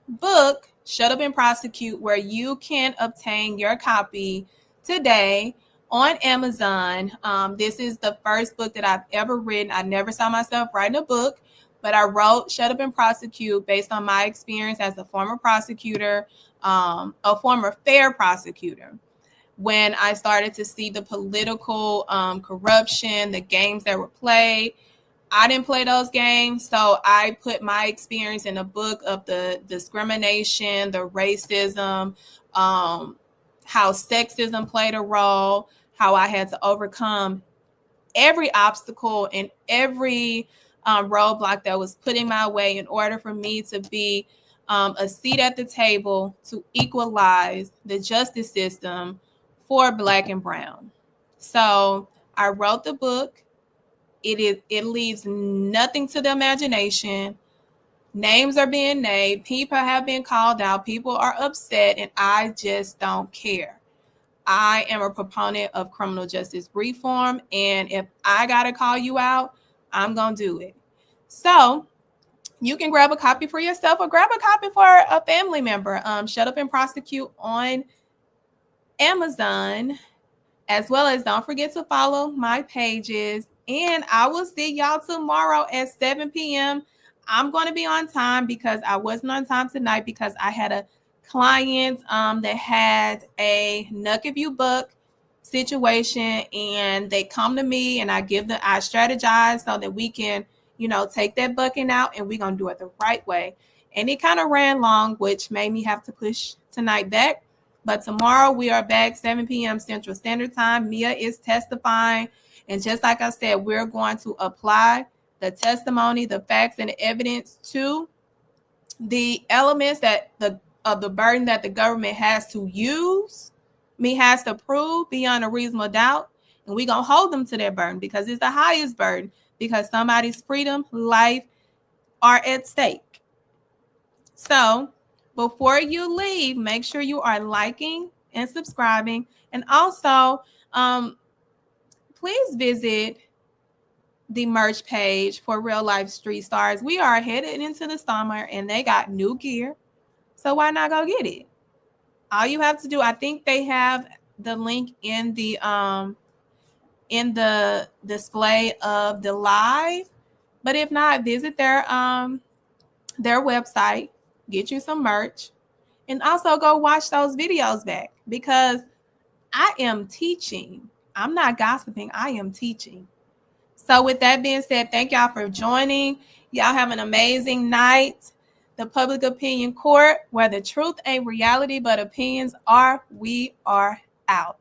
Speaker 1: book, Shut Up and Prosecute, where you can obtain your copy today on Amazon. This is the first book that I've ever written. I never saw myself writing a book, but I wrote Shut Up and Prosecute based on my experience as a former prosecutor, a former fair prosecutor. When I started to see the political corruption, the games that were played, I didn't play those games. So I put my experience in a book of the discrimination, the racism, how sexism played a role, how I had to overcome every obstacle and every roadblock that was put in my way in order for me to be a seat at the table to equalize the justice system for Black and Brown. So I wrote the book. It leaves nothing to the imagination. Names are being named. People have been called out. People are upset, and I just don't care. I am a proponent of criminal justice reform, and if I gotta call you out, I'm gonna do it. So you can grab a copy for yourself or grab a copy for a family member. Shut Up and Prosecute on Amazon, as well as don't forget to follow my pages. And I will see y'all tomorrow at 7 p.m. I'm going to be on time because I wasn't on time tonight because I had a client that had a Nuck If You Buck situation, and they come to me and I strategize so that we can, take that bucking out, and we're going to do it the right way. And it kind of ran long, which made me have to push tonight back. But tomorrow we are back 7 p.m. Central Standard Time. Mia is testifying. And just like I said, we're going to apply the testimony, the facts, and the evidence to the elements of the burden that the government has to has to prove beyond a reasonable doubt. And we're going to hold them to their burden because it's the highest burden, because somebody's freedom, life are at stake. So before you leave, make sure you are liking and subscribing. And also, please visit the merch page for Real Life Street Stars. We are headed into the summer and they got new gear. So why not go get it? All you have to do, I think they have the link in the display of the live. But if not, visit their website, get you some merch, and also go watch those videos back, because I am teaching I'm not gossiping. I am teaching. So with that being said, thank y'all for joining. Y'all have an amazing night. The Public Opinion Court, where the truth ain't reality, but opinions are. We are out.